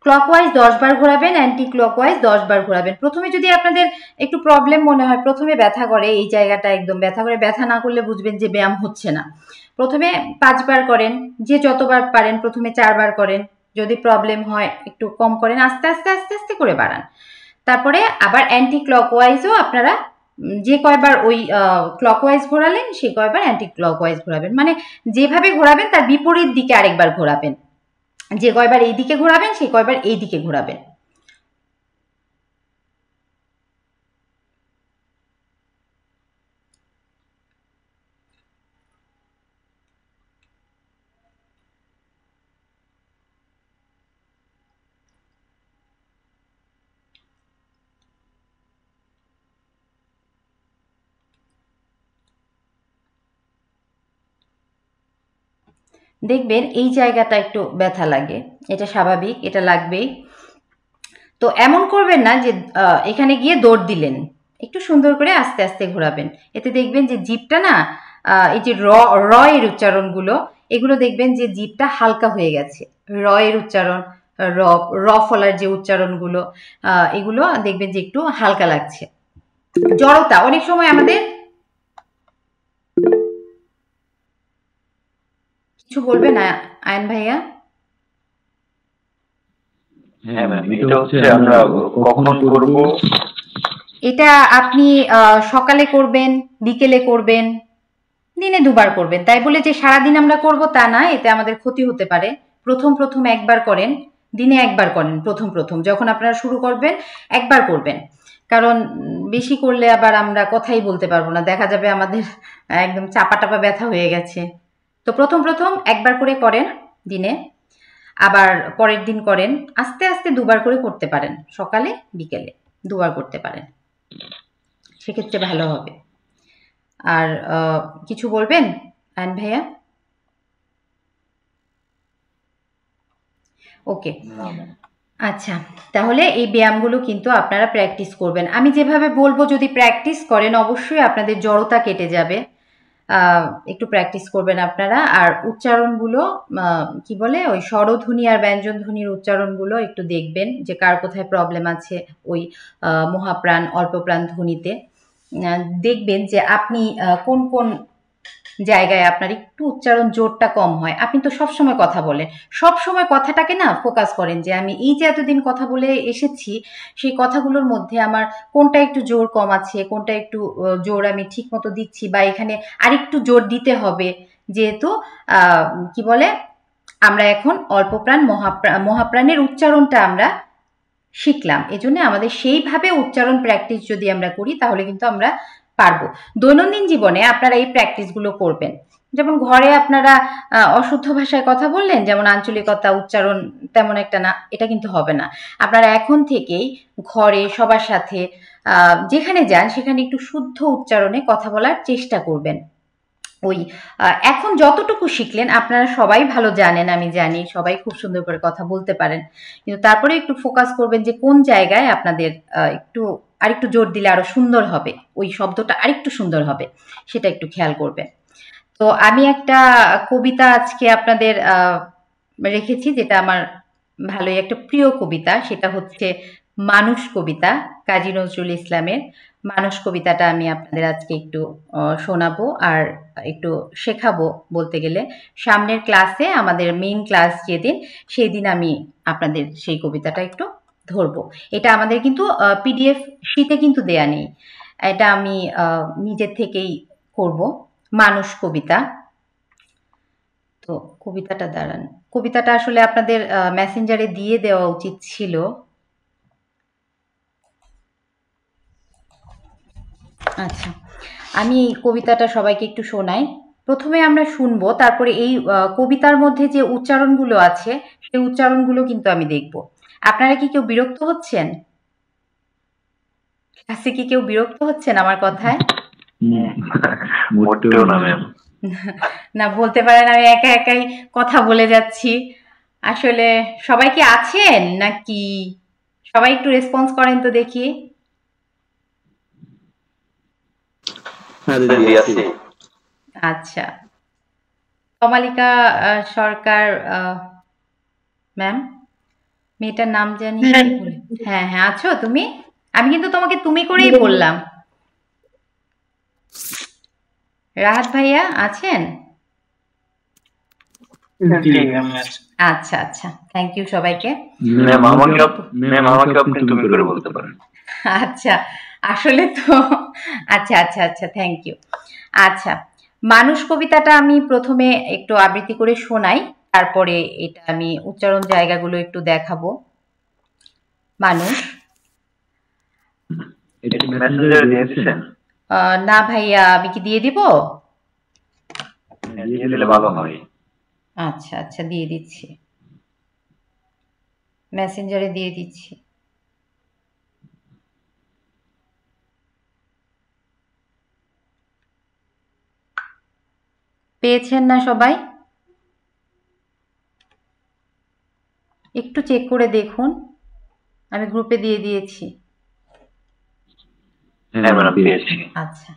A: ক্লকওয়াইজ 10 বার ঘোরাবেন, অ্যান্টি ক্লকওয়াইজ 10 বার ঘোরাবেন। প্রথমে যদি আপনাদের একটু প্রবলেম মনে হয়, প্রথমে ব্যথা করে, এই জায়গাটা একদম ব্যথা করে, ব্যথা না করলে বুঝবেন যে ব্যায়াম হচ্ছে না। প্রথমে 5 বার করেন, যে যতবার পারেন, প্রথমে 4 বার করেন, যদি প্রবলেম হয় একটু কম করেন, আস্তে আস্তে আস্তে আস্তে করে বাড়ান। তারপরে আবার অ্যান্টি ক্লকওয়াইজও আপনারা যে কয়বার ওই ক্লকওয়াইজ ঘোরালেন সে কয়বার অ্যান্টি ক্লকওয়াইজ ঘোরাবেন, মানে যেভাবে ঘোরাবেন তার বিপরীত দিকে আরেকবার ঘোরাবেন, যে কয়বার এই দিকে ঘোরাবেন সেই কয়বার এই দিকে ঘোরাবেন। দেখবেন এই জায়গাটা একটু ব্যথা লাগে, এটা স্বাভাবিক, এটা লাগবেই। তো এমন করবেন না যে এখানে গিয়ে দৌড় দিলেন, একটু সুন্দর করে আস্তে আস্তে ঘোরাবেন। এতে দেখবেন যে জিভটা না, এই যে র এর উচ্চারণগুলো, এগুলো দেখবেন যে জিভটা হালকা হয়ে গেছে। র এর উচ্চারণ, র ফলার যে উচ্চারণগুলো, এগুলো দেখবেন যে একটু হালকা লাগছে। জড়তা অনেক সময় আমাদের, কিছু বলবেন আয়ন ভাইয়া?
B: হ্যাঁ ম্যাম, এটা হচ্ছে আমরা কখন করব?
A: এটা আপনি সকালে করবেন, বিকেলে করবেন, দিনে 2 বার করবেন। তাই বলে যে সারাদিন আমরা করব তা না, এতে আমাদের ক্ষতি হতে পারে। প্রথম 1 বার করেন, দিনে 1 বার করেন। প্রথম যখন আপনারা শুরু করবেন 1 বার করবেন, কারণ বেশি করলে আবার আমরা কথাই বলতে পারবো না, দেখা যাবে আমাদের একদম চাপা ব্যথা হয়ে গেছে। তো প্রথম 1 বার করে করেন দিনে, আবার পরের দিন করেন, আস্তে আস্তে 2 বার করে করতে পারেন, সকালে বিকেলে 2 বার করতে পারেন, সেক্ষেত্রে ভালো হবে। আর কিছু বলবেন আয়ন ভাইয়া? ওকে, আচ্ছা, তাহলে এই ব্যায়ামগুলো কিন্তু আপনারা প্র্যাকটিস করবেন। আমি যেভাবে বলবো যদি প্র্যাকটিস করেন অবশ্যই আপনাদের জড়তা কেটে যাবে। একটু প্র্যাকটিস করবেন আপনারা। আর উচ্চারণগুলো কি বলে, ওই স্বরধ্বনি আর ব্যঞ্জনধ্বনির উচ্চারণগুলো একটু দেখবেন যে কার কোথায় প্রবলেম আছে, ওই মহাপ্রাণ অল্পপ্রাণ ধ্বনিতে দেখবেন যে আপনি কোন কোন জায়গায় আপনার একটু উচ্চারণ জোরটা কম হয়। আপনি তো সবসময় কথা বলেন, সবসময় কথাটাকে না ফোকাস করেন যে আমি এই যে এতদিন কথা বলে এসেছি সেই কথাগুলোর মধ্যে আমার কোনটা একটু জোর কম আছে, কোনটা একটু জোর আমি ঠিক মতো দিচ্ছি, বা এখানে আরেকটু জোর দিতে হবে, যেহেতু কি বলে আমরা এখন অল্পপ্রাণ মহাপ্রাণের উচ্চারণটা আমরা শিখলাম। এজন্য আমাদের সেইভাবে উচ্চারণ প্র্যাকটিস যদি আমরা করি তাহলে কিন্তু আমরা পারবো। দৈনন্দিন জীবনে আপনারা এই প্র্যাকটিসগুলো করবেন। যেমন ঘরে আপনারা অশুদ্ধ ভাষায় কথা বললেন, যেমন আঞ্চলিকতা উচ্চারণ তেমন একটা না, এটা কিন্তু হবে না। আপনারা এখন থেকেই ঘরে সবার সাথে যেখানে যান সেখানে একটু শুদ্ধ উচ্চারণে কথা বলার চেষ্টা করবেন। ওই এখন যতটুকু শিখলেন আপনারা সবাই ভালো জানেন, আমি জানি সবাই খুব সুন্দর করে কথা বলতে পারেন, কিন্তু তারপরে একটু ফোকাস করবেন যে কোন জায়গায় আপনাদের আরেকটু জোর দিলে আরো সুন্দর হবে, ওই শব্দটা আরেকটু সুন্দর হবে, সেটা একটু খেয়াল করবেন। তো আমি একটা কবিতা আজকে আপনাদের রেখেছি, যেটা আমার ভালোই একটা প্রিয় কবিতা, সেটা হচ্ছে মানুষ কবিতা, কাজী নজরুল ইসলামের মানুষ কবিতাটা আমি আপনাদের আজকে একটু শোনাবো আর একটু শেখাবো। বলতে গেলে সামনের ক্লাসে, আমাদের মেইন ক্লাস যেদিন, সেই দিন আমি আপনাদের সেই কবিতাটা একটু ধরবো। এটা আমাদের কিন্তু পিডিএফ শীটে কিন্তু দেয়া নেই, এটা আমি নিজের থেকেই করব। মানুষ কবিতা। তো কবিতাটা দাঁড়ান, কবিতাটা আসলে আপনাদের মেসেঞ্জারে দিয়ে দেওয়া উচিত ছিল। আচ্ছা, আমি এই কবিতাটা সবাইকে একটু শোনাই। প্রথমে আমরা শুনবো, তারপরে এই কবিতার মধ্যে যে উচ্চারণগুলো আছে সেই উচ্চারণগুলো কিন্তু আমি দেখব। আপনারা কি কেউ বিরক্ত হচ্ছেন? ক্লাসে কি কেউ বিরক্ত হচ্ছেন আমার কথায়? না, বলতে পারেন আমি একা একাই কথা বলে যাচ্ছি। আসলে সবাই কি আছেন নাকি? সবাই একটু রেসপন্স করেন তো দেখি। আচ্ছা, কমালিকা সরকার ম্যাম, মেয়েটার নাম জানি। হ্যাঁ হ্যাঁ, আছো তুমি? আমি কিন্তু তোমাকে তুমি করেই বললাম। রাহাত ভাইয়া আছেন? আচ্ছা আচ্ছা, থ্যাংক ইউ সবাইকে। আচ্ছা, আসলে তো আচ্ছা আচ্ছা আচ্ছা, থ্যাংক ইউ। আচ্ছা, মানুষ কবিতাটা আমি প্রথমে একটু আবৃত্তি করে শোনাই, তারপরে এটা আমি উচ্চারণ জায়গাগুলো একটু দেখাবো। মানুষ। না ভাইয়া, আমি কি দিয়ে দিব? আচ্ছা আচ্ছা, দিয়ে দিচ্ছি, মেসেঞ্জারে দিয়ে দিচ্ছি। পেয়েছেন না সবাই? একটু চেক করে দেখুন, আমি গ্রুপে দিয়ে দিয়েছি। আচ্ছা,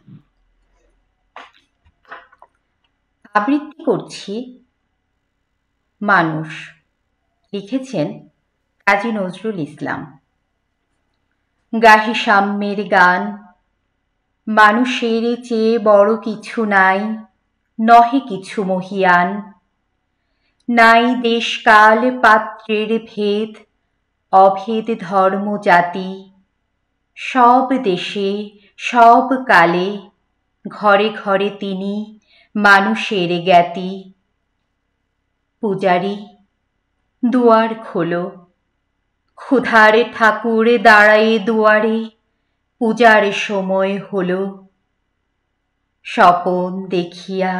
A: আবৃত্তি করছি মানুষ, লিখেছেন কাজী নজরুল ইসলাম। গাহি সাম্যের গান, মানুষের চেয়ে বড় কিছু নাই, নহে কিছু মহিয়ান। নাই দেশকাল পাত্রের ভেদ, অভেদ ধর্ম জাতি। সব দেশে সব কালে, ঘরে ঘরে তিনি মানুষের জ্ঞাতি। পূজারি দুয়ার খোলো, ক্ষুধার ঠাকুর দাঁড়ায়ে দুয়ারে, পূজার সময় হলো। স্বপন দেখিয়া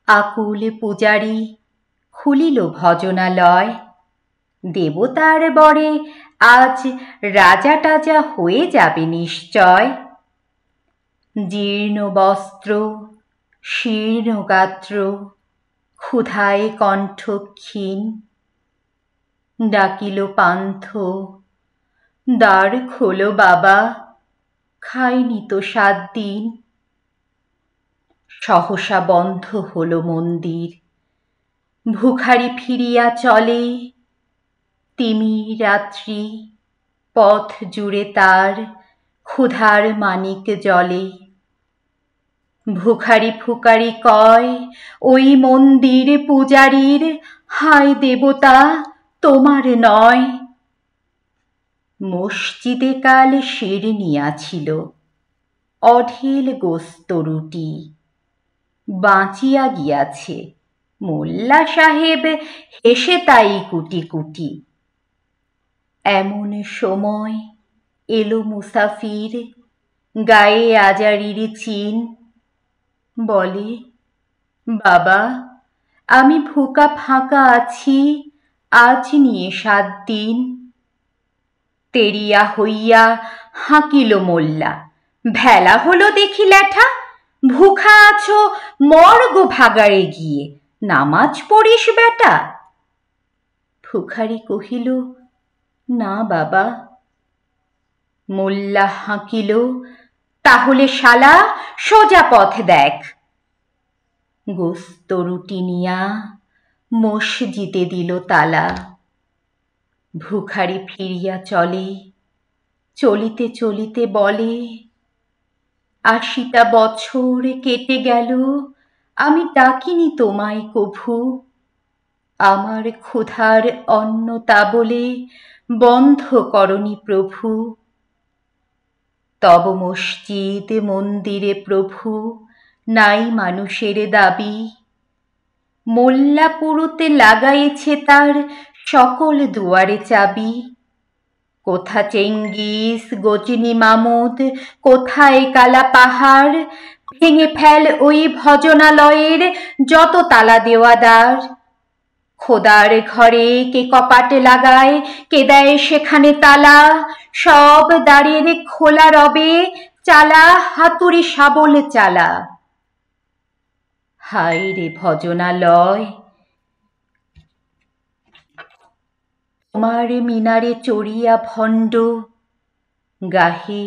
A: আকুল পূজারি, খুলিল ভজনালয়। দেবতার বরে আজ রাজা টাজা হয়ে যাবে নিশ্চয়। জীর্ণ বস্ত্র, শীর্ণ গাত্র, ক্ষুধায় কণ্ঠ ক্ষীণ। ডাকিল পান্থ, দ্বার খোলো বাবা, খাইনি তো 7 দিন। সহসা বন্ধ হলো মন্দির, ভুখারি ফিরিয়া চলে। তিমির রাত্রি, পথ জুড়ে তার ক্ষুধার মানিক জলে। ভুখারি ফুকারি কয় ওই মন্দির পূজারীর, হায় দেবতা তোমার নয়। মসজিদে কাল শিরনিয়া ছিল, অঢেল গোস্ত রুটি, বাঁচিয়া গিয়াছে মোল্লা সাহেব হেসে তাই কুটি কুটি। এমন সময় এলো মুসাফির, গায়ে আজারির চিন। বলে, বাবা আমি ভুকা ফাঁকা আছি, আজ নিয়ে 7 দিন। তেরিয়া হইয়া হাঁকিল মোল্লা, ভেলা হলো দেখি ল্যাঠা। ভুখা আছো মর্গ ভাগাড়ে গিয়ে, নামাজ পড়িস বেটা। ভুখারি কহিল, না বাবা। মোল্লা হাঁকিল, তাহলে শালা সোজা পথ দেখ। গোস্ত রুটি নিয়া মসজিদে দিল তালা। ভুখারি ফিরিয়া চলে, চলিতে চলিতে বলে, 80টা বছর কেটে গেল, আমি ডাকিনি তোমায় কভু। আমার ক্ষুধার অন্ন তা বলে বন্ধ করনি প্রভু। তব মসজিদ মন্দিরে প্রভু নাই মানুষের দাবি। মোল্লা পুরোতে লাগাইছে তার সকল দুয়ারে চাবি। কোথা চেঙ্গিস গজনী মামুদ, কোথায় কালা পাহাড়, ভেঙে ফেল ওই ভজনালয়ের যত তালা দেওয়া দ্বার। খোদার ঘরে কে কপাটে লাগায়, কে দেয় সেখানে তালা। সব দ্বারের খোলা রবে, চালা হাতুড়ি শাবল চালা। হায় রে ভজনালয়, তোমার মিনারে চড়িয়া ভণ্ড, গাহে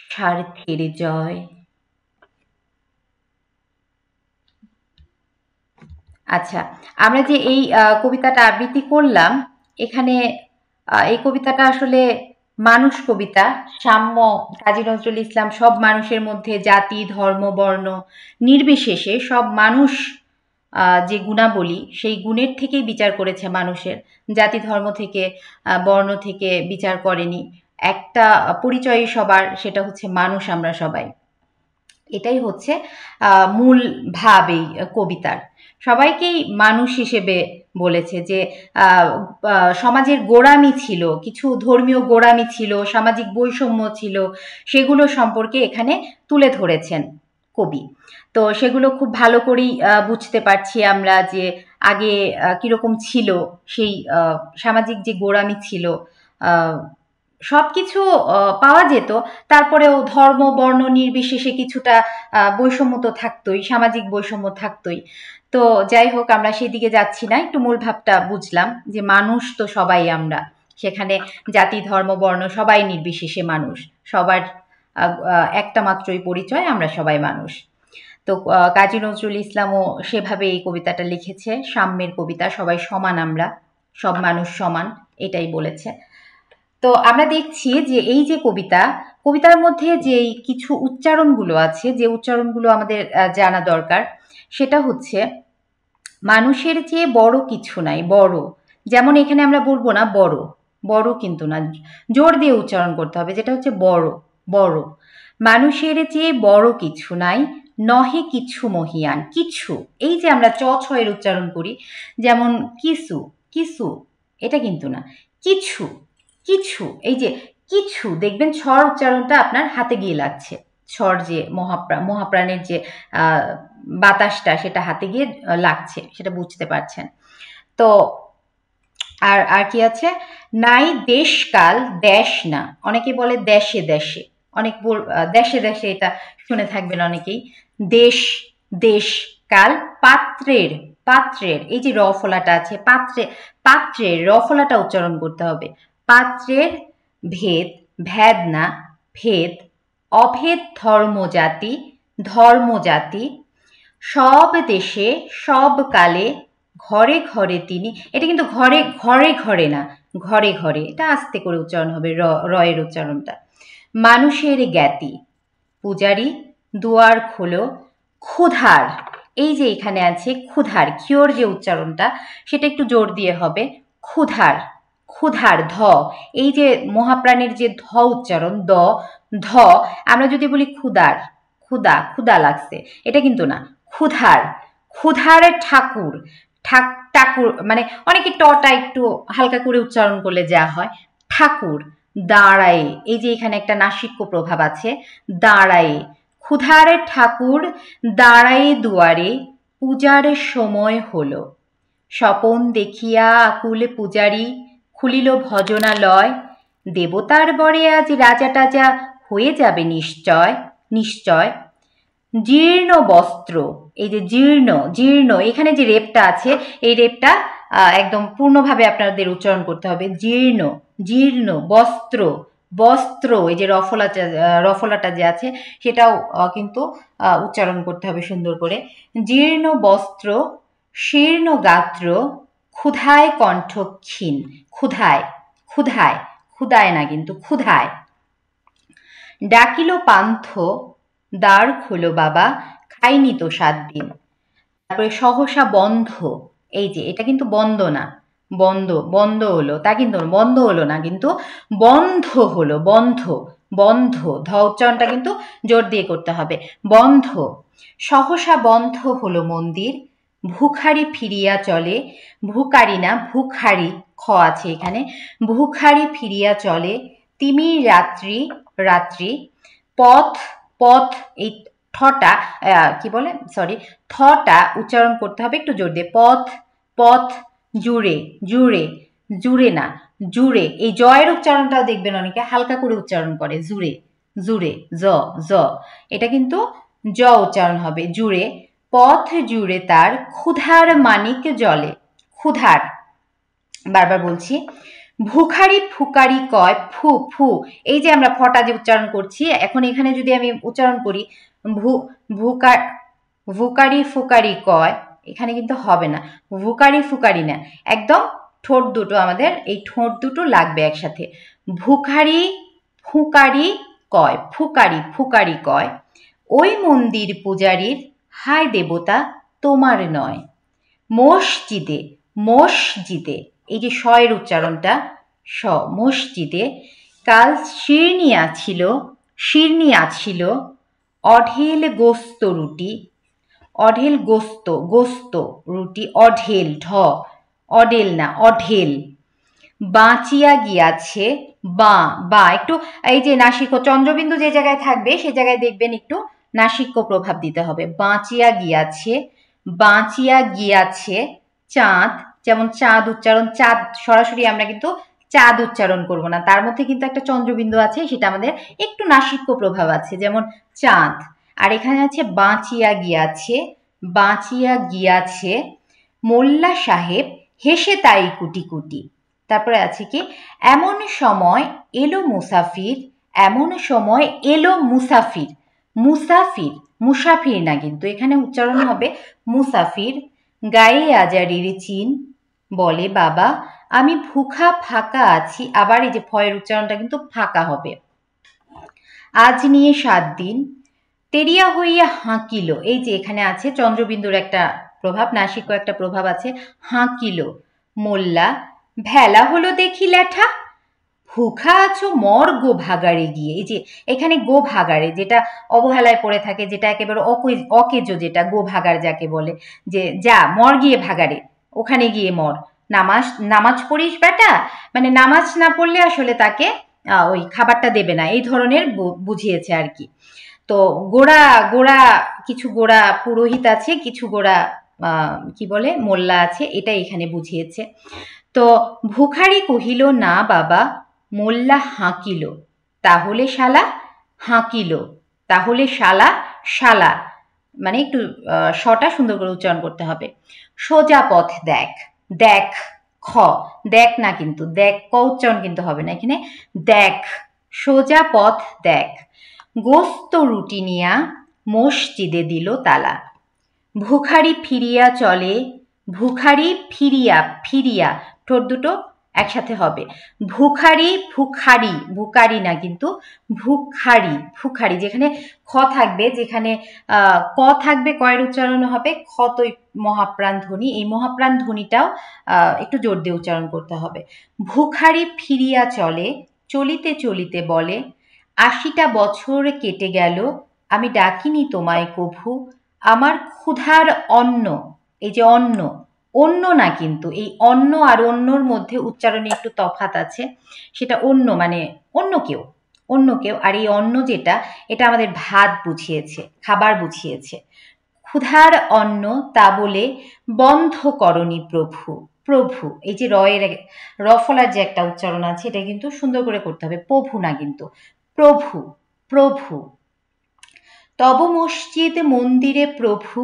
A: স্বার্থের জয়। আচ্ছা, আমরা যে এই কবিতাটা আবৃত্তি করলাম, এখানে এই কবিতাটা আসলে মানুষ কবিতা। সাম্য, কাজী নজরুল ইসলাম সব মানুষের মধ্যে জাতি ধর্ম বর্ণ নির্বিশেষে সব মানুষ যে গুণাবলী, সেই গুণের থেকেই বিচার করেছে মানুষের। জাতি ধর্ম থেকে বর্ণ থেকে বিচার করেনি। একটা পরিচয় সবার, সেটা হচ্ছে মানুষ আমরা সবাই। এটাই হচ্ছে মূল ভাব এই কবিতার। সবাইকেই মানুষ হিসেবে বলেছে যে সমাজের গোড়ামি ছিল, কিছু ধর্মীয় গোড়ামি ছিল, সামাজিক বৈষম্য ছিল, সেগুলো সম্পর্কে এখানে তুলে ধরেছেন কবি। তো সেগুলো খুব ভালো করেই বুঝতে পারছি আমরা যে আগে কিরকম ছিল সেই সামাজিক যে গোড়ামি ছিল, সবকিছু পাওয়া যেত, তারপরেও ধর্ম বর্ণ নির্বিশেষে কিছুটা বৈষম্য তো থাকতোই, সামাজিক বৈষম্য থাকতোই। তো যাই হোক, আমরা সেদিকে যাচ্ছি না, একটু মূল ভাবটা বুঝলাম যে মানুষ তো সবাই আমরা, সেখানে জাতি ধর্ম বর্ণ সবাই নির্বিশেষে মানুষ, সবার একটা মাত্রই পরিচয়, আমরা সবাই মানুষ। তো কাজী নজরুল ইসলামও সেভাবে এই কবিতাটা লিখেছে, সাম্যের কবিতা, সবাই সমান, আমরা সব মানুষ সমান, এটাই বলেছে। তো আমরা দেখছি যে এই যে কবিতার মধ্যে যে কিছু উচ্চারণগুলো আছে, যে উচ্চারণগুলো আমাদের জানা দরকার, সেটা হচ্ছে মানুষের চেয়ে বড় কিছু নাই। বড়, যেমন এখানে আমরা বলবো না বড়, বড় কিন্তু না, জোর দিয়ে উচ্চারণ করতে হবে, যেটা হচ্ছে বড়। বড়, মানুষের চেয়ে বড় কিছু নাই, নহে কিছু মহিয়ান। কিছু, এই যে আমরা চ ছয়ের উচ্চারণ করি, যেমন কিছু, কিছু, এটা কিন্তু না, কিছু, কিছু, এই যে কিছু, দেখবেন ছর উচ্চারণটা আপনার হাতে গিয়ে লাগছে। ছর যে মহাপ্রাণের যে বাতাসটা, সেটা হাতে গিয়ে লাগছে, সেটা বুঝতে পারছেন। তো আর কি আছে, নাই দেশ কাল, দেশ না, অনেকে বলে দেশে দেশে, অনেক দেশে দেশে, এটা শুনে থাকবেন অনেকেই। দেশ, দেশ কাল, পাত্রের, পাত্রের, এই যে র ফলাটা আছে, পাত্রে, পাত্রের র ফলাটা উচ্চারণ করতে হবে। পাত্রের, ভেদ, ভেদ না ভেদ, অভেদ ধর্ম জাতি, ধর্ম জাতি, সব দেশে সব কালে, ঘরে ঘরে তিনি, এটা কিন্তু ঘরে ঘরে ঘরে না, ঘরে ঘরে, এটা আস্তে করে উচ্চারণ হবে, রয়ের উচ্চারণটা। মানুষের জ্ঞাতি, পূজারি, দুয়ার খোলো, ক্ষুধার, এই যে এখানে আছে ক্ষুধার, ক্ষিয়র যে উচ্চারণটা, সেটা একটু জোর দিয়ে হবে, ক্ষুধার, ক্ষুধার, ধ, এই যে মহাপ্রাণের যে ধ উচ্চারণ, দ, ধ, আমরা যদি বলি ক্ষুধার, ক্ষুধা, ক্ষুধা লাগছে, এটা কিন্তু না, ক্ষুধার, ক্ষুধার ঠাকুর, ঠাকুর মানে অনেকে টটা একটু হালকা করে উচ্চারণ করলে যা হয়, ঠাকুর দাঁড়ায়, এই যে এখানে একটা নাসিক্য প্রভাব আছে, দাঁড়ায়, ক্ষুধার ঠাকুর দাঁড়ায় দুয়ারে, পূজার সময় হলো, স্বপন দেখিয়া আকুল পূজারী, খুলিল ভজনালয়, দেবতার বরে আজ রাজা টাজা হয়ে যাবে নিশ্চয়, নিশ্চয়। জীর্ণ বস্ত্র, এই যে জীর্ণ, জীর্ণ এখানে যে রেপটা আছে এই রেপটা একদম পূর্ণভাবে আপনাদের উচ্চারণ করতে হবে, জীর্ণ, জীর্ণ বস্ত্র, বস্ত্র, এই যে রফলাটা যে আছে সেটাও কিন্তু উচ্চারণ করতে হবে সুন্দর করে, জীর্ণ বস্ত্র, শীর্ণ গাত্র, ক্ষুধায় কণ্ঠ ক্ষীণ, ক্ষুধায়, ক্ষুধায়, ক্ষুধায় না কিন্তু ক্ষুধায়। ডাকিল পান্থ দ্বার খোলো বাবা, খাইনি তো 7 দিন। তারপরে সহসা বন্ধ, এই যে এটা কিন্তু বন্ধ না, বন্ধ, বন্ধ হলো তা কিন্তু বন্ধ হলো না, কিন্তু বন্ধ হলো, বন্ধ, বন্ধ, ধ উচ্চারণটা কিন্তু জোর দিয়ে করতে হবে, বন্ধ। সহসা বন্ধ হলো মন্দির, ভুখারি ফিরিয়া চলে, ভুকারি না ভুখারি, খ আছে এখানে, ভুখারি ফিরিয়া চলে, তিমির রাত্রি, রাত্রি, পথ, পথ, এই ঠটা কি বলে সরি থটা উচ্চারণ করতে হবে একটু জোর দিয়ে, পথ, পথ, জুড়ে, জুড়ে, জুড়ে না জুড়ে, এই জয়ের উচ্চারণটাও দেখবেন অনেকে হালকা করে উচ্চারণ করে, জুড়ে, জুড়ে, জ, জ, এটা কিন্তু জ উচ্চারণ হবে, জুড়ে, পথ জুড়ে তার ক্ষুধার মানিক জলে, ক্ষুধার, বারবার বলছি, ভুখারি ফুকারি কয় ফু, ফু, এই যে আমরা ফটা যে উচ্চারণ করছি এখন এখানে যদি আমি উচ্চারণ করি ভুকারি ফুকারি কয়, এখানে কিন্তু হবে না, ভুকারি ফুকারি না, একদম ঠোঁট দুটো আমাদের এই ঠোঁট দুটো লাগবে একসাথে, ভুখারি ফুকারি কয়, ফুকারি ফুকারি কয়, ওই মন্দির পূজারীর হায় দেবতা তোমার নয়, মসজিদে, মসজিদে, এই যে শয়ের উচ্চারণটা স, মসজিদে, কাল শিরনিয়া ছিল, শিরনিয়া ছিল, অঢেল গোস্ত রুটি, অঢেল গোস্ত, গোস্ত রুটি, অঢেল, ঢ, অঢেল না অঢেল, বাঁচিয়া গিয়াছে, বা, বা একটু এই যে নাসিক্য চন্দ্রবিন্দু যে জায়গায় থাকবে সে জায়গায় দেখবেন একটু নাসিক্য প্রভাব দিতে হবে, বাঁচিয়া গিয়াছে, বাঁচিয়া গিয়াছে, চাঁদ, যেমন চাঁদ উচ্চারণ, চাঁদ সরাসরি আমরা কিন্তু চাঁদ উচ্চারণ করব না, তার মধ্যে কিন্তু একটা চন্দ্রবিন্দু আছে সেটা আমাদের একটু নাসিক্য প্রভাব আছে, যেমন চাঁদ, আর এখানে আছে বাঁচিয়া গিয়াছে, বাঁচিয়া গিয়াছে, মোল্লা সাহেব হেসে তাই কুটি কুটি, তারপরে আছে কি, এমন সময় এলো মুসাফির, এমন সময় এলো মুসাফির, মুসাফির, মুসাফির না কিন্তু এখানে উচ্চারণ হবে মুসাফির, গায়ে আজারির চিন, বলে বাবা আমি ভুখা ফাঁকা আছি, আবার এই যে ফয়ের উচ্চারণটা কিন্তু ফাঁকা হবে, আজ নিয়ে 7 দিন, তেরিয়া হইয়া হাঁকিল, এই যে এখানে আছে চন্দ্রবিন্দুর একটা প্রভাব, নাসিক্য একটা প্রভাব আছে, হাঁকিল, মোল্লা ভেলা হলো দেখি ল্যাঠা, ভুখা আছো মর গো ভাগাড়ে গিয়ে, এই যে এখানে গো ভাগাড়ে যেটা অবহেলায় পড়ে থাকে, যেটা একেবারে অকেজো, যেটা গো ভাগার যাকে বলে, যে যা মর গিয়ে ভাগাড়ে, ওখানে গিয়ে মর, নামাজ, নামাজ পড়িস বেটা, মানে নামাজ না পড়লে আসলে তাকে ওই খাবারটা দেবে না, এই ধরনের বুঝিয়েছে আর কি। তো গোড়া, গোড়া কিছু গোড়া পুরোহিত আছে, কিছু গোড়া কি বলে মোল্লা আছে, এটা এখানে বুঝিয়েছে। তো ভুখারি কহিল না বাবা, মোল্লা হাঁকিল, তাহলে শালা, হাঁকিল, তাহলে শালা, শালা, মানে একটু শটা সুন্দর করে উচ্চারণ করতে হবে, সোজা পথ দেখ, দেখ, খ, দেখ না কিন্তু দেখ, ক উচ্চারণ কিন্তু হবে না এখানে, দেখ, সোজা পথ দেখ, গোস্ত রুটি নিয়া মসজিদে দিল তালা, ভুখারি ফিরিয়া চলে, ভুখারি ফিরিয়া, ফিরিয়া, ঠোঁট দুটো একসাথে হবে, ভুখারি ফুখারি, ভুকারি না কিন্তু ভুখারি, ফুখারি, যেখানে খ থাকবে, যেখানে ক থাকবে কয়ের উচ্চারণ হবে খ, তো মহাপ্রাণ ধ্বনি, এই মহাপ্রাণ ধ্বনিটাও একটু জোর দিয়ে উচ্চারণ করতে হবে, ভুখারি ফিরিয়া চলে, চলিতে চলিতে বলে 80টা বছর কেটে গেল, আমি ডাকিনি তোমায় কভু, আমার ক্ষুধার অন্ন, এই যে অন্ন, অন্য না কিন্তু, এই অন্ন আর অন্যর মধ্যে উচ্চারণে একটু তফাৎ আছে। সেটা অন্য মানে অন্য কেউ, অন্য কেউ। আর এই অন্ন যেটা, এটা আমাদের ভাত বুঝিয়েছে, খাবার বুঝিয়েছে। ক্ষুধার অন্ন তা বলে বন্ধ করনি প্রভু। প্রভু, এই যে রফলার যে একটা উচ্চারণ আছে, এটা কিন্তু সুন্দর করে করতে হবে, প্রভু না কিন্তু, প্রভু, প্রভু। তব মসজিদ মন্দিরে প্রভু,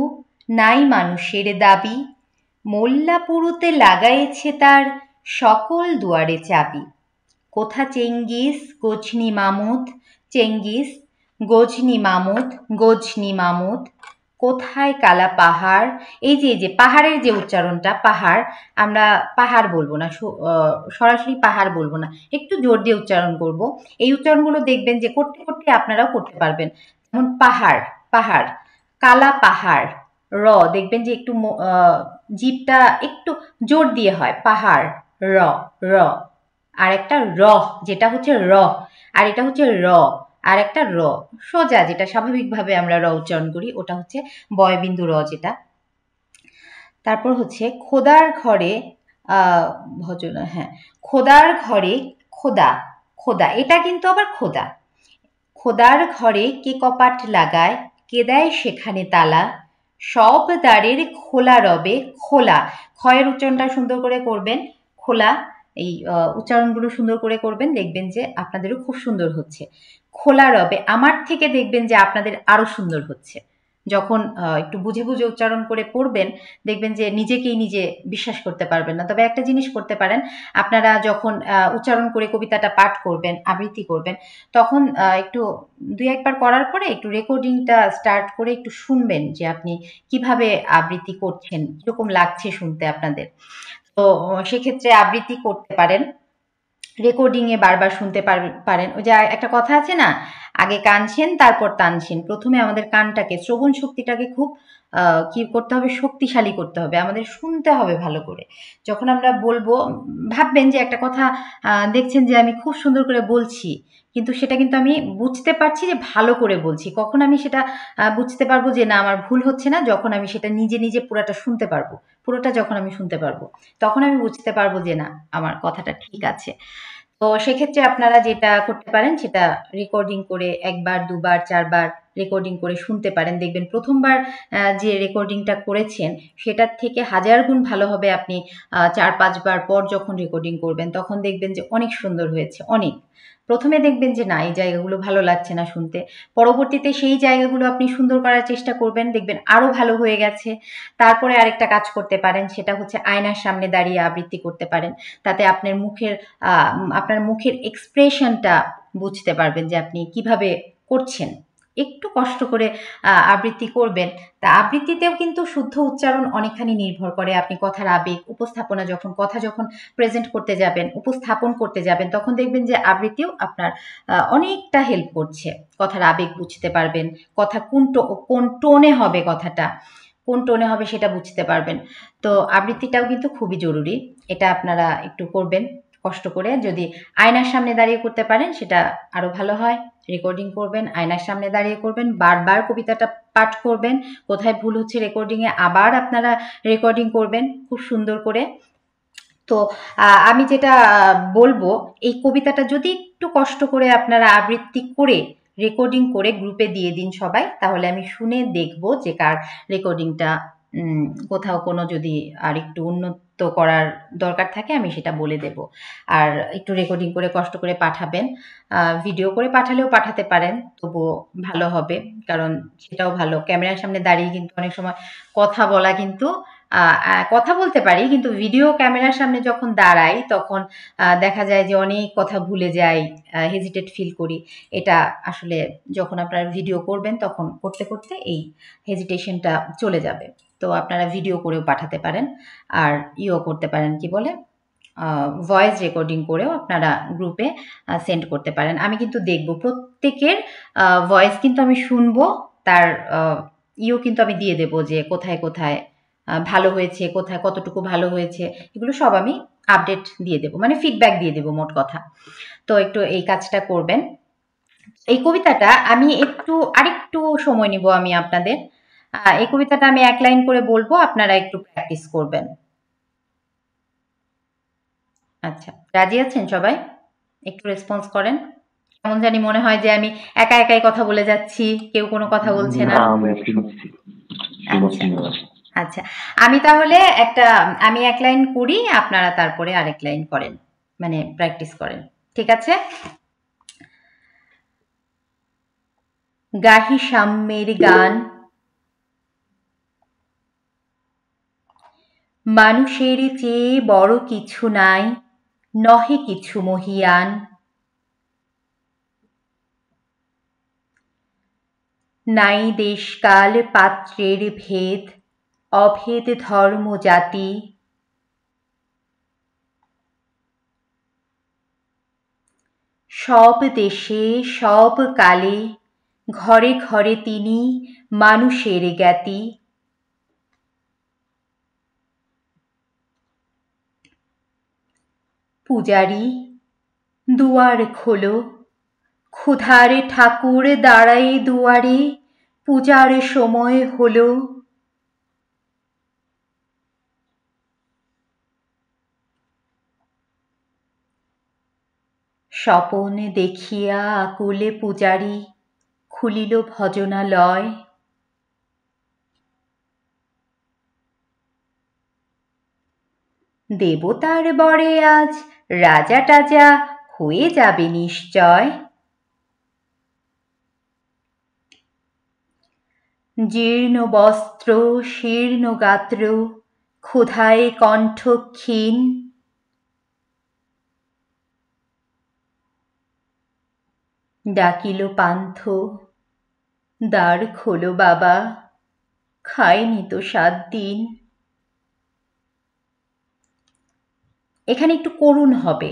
A: নাই মানুষের দাবি, মোল্লা পুরুতে লাগাইছে তার সকল দুয়ারে চাবি। কোথা চেঙ্গিস গজনি মামুদ, চেঙ্গিস গজনি মামুদ, গজনি মামুদ, কোথায় কালা পাহাড়। এই যে পাহাড়ের যে উচ্চারণটা, পাহাড়, আমরা পাহাড় বলবো না, সরাসরি পাহাড় বলবো না, একটু জোর দিয়ে উচ্চারণ করব। এই উচ্চারণগুলো দেখবেন যে করতে করতে আপনারাও করতে পারবেন। যেমন পাহাড়, পাহাড়, কালা পাহাড়, র দেখবেন যে একটু জিভটা একটু জোর দিয়ে হয়, পাহাড়, র, র। আর একটা র, যেটা হচ্ছে র, আর এটা হচ্ছে র, আর একটা র সোজা, যেটা স্বাভাবিকভাবে আমরা র উচ্চারণ করি, ওটা হচ্ছে বয়বিন্দু র যেটা। তারপর হচ্ছে খোদার ঘরে, ভজনা, হ্যাঁ, খোদার ঘরে খোদা, খোদা, এটা কিন্তু আবার খোদা। খোদার ঘরে কে কপাট লাগায়, কে দেয় সেখানে তালা, সব দ্বারের খোলা রবে, খোলা, ক্ষয়ের উচ্চারণটা সুন্দর করে করবেন, খোলা, এই উচ্চারণগুলো সুন্দর করে করবেন, দেখবেন যে আপনাদেরও খুব সুন্দর হচ্ছে। খোলা রবে, আমার থেকে দেখবেন যে আপনাদের আরো সুন্দর হচ্ছে। যখন একটু বুঝে বুঝে উচ্চারণ করে পড়বেন, দেখবেন যে নিজেকেই নিজে বিশ্বাস করতে পারবেন না। তবে একটা জিনিস করতে পারেন, আপনারা যখন উচ্চারণ করে কবিতাটা পাঠ করবেন, আবৃত্তি করবেন, তখন একটু দুই একবার করার পরে একটু রেকর্ডিংটা স্টার্ট করে একটু শুনবেন যে আপনি কিভাবে আবৃত্তি করছেন, কিরকম লাগছে শুনতে আপনাদের। তো সেক্ষেত্রে আবৃত্তি করতে পারেন, রেকর্ডিংয়ে বারবার শুনতে পারেন। ওই যে একটা কথা আছে না, আগে কানছেন তারপর টানছেন। প্রথমে আমাদের কানটাকে, শ্রবণ শক্তিটাকে খুব কি করতে হবে, শক্তিশালী করতে হবে, আমাদের শুনতে হবে ভালো করে। যখন আমরা বলবো, ভাববেন যে একটা কথা দেখছেন যে আমি খুব সুন্দর করে বলছি, কিন্তু সেটা কিন্তু আমি বুঝতে পারছি যে ভালো করে বলছি। কখন আমি সেটা বুঝতে পারবো যে না আমার ভুল হচ্ছে না, যখন আমি সেটা নিজে নিজে পুরোটা শুনতে পারবো। পুরোটা যখন আমি শুনতে পারবো, তখন আমি বুঝতে পারবো যে না আমার কথাটা ঠিক আছে। তো সেক্ষেত্রে আপনারা যেটা করতে পারেন, সেটা রেকর্ডিং করে একবার, দুবার, চারবার রেকর্ডিং করে শুনতে পারেন। দেখবেন প্রথমবার যে রেকর্ডিংটা করেছেন সেটার থেকে 1000 গুণ ভালো হবে আপনি 4-5 বার পর যখন রেকর্ডিং করবেন, তখন দেখবেন যে অনেক সুন্দর হয়েছে, অনেক। প্রথমে দেখবেন যে না, এই জায়গাগুলো ভালো লাগছে না শুনতে, পরবর্তীতে সেই জায়গাগুলো আপনি সুন্দর করার চেষ্টা করবেন, দেখবেন আরো ভালো হয়ে গেছে। তারপরে আরেকটা কাজ করতে পারেন, সেটা হচ্ছে আয়নার সামনে দাঁড়িয়ে আবৃত্তি করতে পারেন। তাতে আপনার মুখের এক্সপ্রেশনটা বুঝতে পারবেন যে আপনি কিভাবে করছেন। একটু কষ্ট করে আবৃত্তি করবেন। তা আবৃত্তিতেও কিন্তু শুদ্ধ উচ্চারণ অনেকখানি নির্ভর করে। আপনি কথার আবেগ উপস্থাপনা, কথা যখন প্রেজেন্ট করতে যাবেন, উপস্থাপন করতে যাবেন, তখন দেখবেন যে আবৃত্তিও আপনার অনেকটা হেল্প করছে। কথার আবেগ বুঝতে পারবেন, কথা কোন টোনে হবে, কথাটা কোন টোনে হবে সেটা বুঝতে পারবেন। তো আবৃত্তিটাও কিন্তু খুবই জরুরি, এটা আপনারা একটু করবেন কষ্ট করে। যদি আয়নার সামনে দাঁড়িয়ে করতে পারেন সেটা আরো ভালো হয়। রেকর্ডিং করবেন, আয়নার সামনে দাঁড়িয়ে করবেন, বারবার কবিতাটা পাঠ করবেন, কোথায় ভুল হচ্ছে রেকর্ডিংয়ে আবার আপনারা রেকর্ডিং করবেন খুব সুন্দর করে। তো আমি যেটা বলবো, এই কবিতাটা যদি একটু কষ্ট করে আপনারা আবৃত্তি করে রেকর্ডিং করে গ্রুপে দিয়ে দিন সবাই, তাহলে আমি শুনে দেখব যে কার রেকর্ডিংটা কোথাও কোনো যদি আর একটু উন্নত করার দরকার থাকে আমি সেটা বলে দেব। আর একটু রেকর্ডিং করে কষ্ট করে পাঠাবেন, ভিডিও করে পাঠালেও পাঠাতে পারেন, তবুও ভালো হবে, কারণ সেটাও ভালো। ক্যামেরার সামনে দাঁড়িয়ে কিন্তু অনেক সময় কথা বলা, কিন্তু কথা বলতে পারি, কিন্তু ভিডিও ক্যামেরার সামনে যখন দাঁড়াই তখন দেখা যায় যে অনেক কথা ভুলে যাই, হেজিটেট ফিল করি। এটা আসলে যখন আপনারা ভিডিও করবেন তখন করতে করতে এই হেজিটেশনটা চলে যাবে। তো আপনারা ভিডিও করেও পাঠাতে পারেন, আর করতে পারেন, কি বলে, ভয়েস রেকর্ডিং করেও আপনারা গ্রুপে সেন্ড করতে পারেন। আমি কিন্তু দেখব প্রত্যেকের ভয়েস, কিন্তু আমি শুনবো, তার কিন্তু আমি দিয়ে দেব যে কোথায় কোথায় ভালো হয়েছে, কোথায় কতটুকু ভালো হয়েছে, এগুলো সব আমি আপডেট দিয়ে দেব, মানে ফিডব্যাক দিয়ে দেব মোট কথা। তো একটু এই কাজটা করবেন। এই কবিতাটা আমি আরেকটু সময় নিব আমি আপনাদের। এই কবিতাটা আমি এক লাইন করে বলবো, আপনারা একটু প্র্যাকটিস করবেন। আচ্ছা, রাজি আছেন সবাই? একটু রেসপন্স করেন। কেমন জানি মনে হয় যে আমি একা একাই কথা বলে যাচ্ছি, কেউ কোনো কথা বলছে না। আচ্ছা, আমি তাহলে আমি এক লাইন করি, আপনারা তারপরে আরেক লাইন করেন, মানে প্র্যাকটিস করেন, ঠিক আছে? গাহি সাম্যের গান, মানুষের চেয়ে বড় কিছু নাই, নহে কিছু মহিয়ান। নাই দেশকাল পাত্রের ভেদ, অভেদ ধর্ম জাতি। সব দেশে সব কালে, ঘরে ঘরে তিনি মানুষের জ্ঞাতি। পূজারি দুয়ার খোলো, ক্ষুধার ঠাকুর দাঁড়ায় দুয়ারে, পূজার সময় হলো। স্বপন দেখিয়া আকুলে পূজারি, খুলিল ভজনালয়। দেবতার বরে আজ রাজা টাজা হয়ে যাবে নিশ্চয়। জীর্ণ বস্ত্র শীর্ণ গাত্র, ক্ষুধায় কণ্ঠ ক্ষীণ। ডাকিল পান্থ, দ্বার খোলো বাবা, খায়নি তো 7 দিন। এখানে একটু করুণ হবে,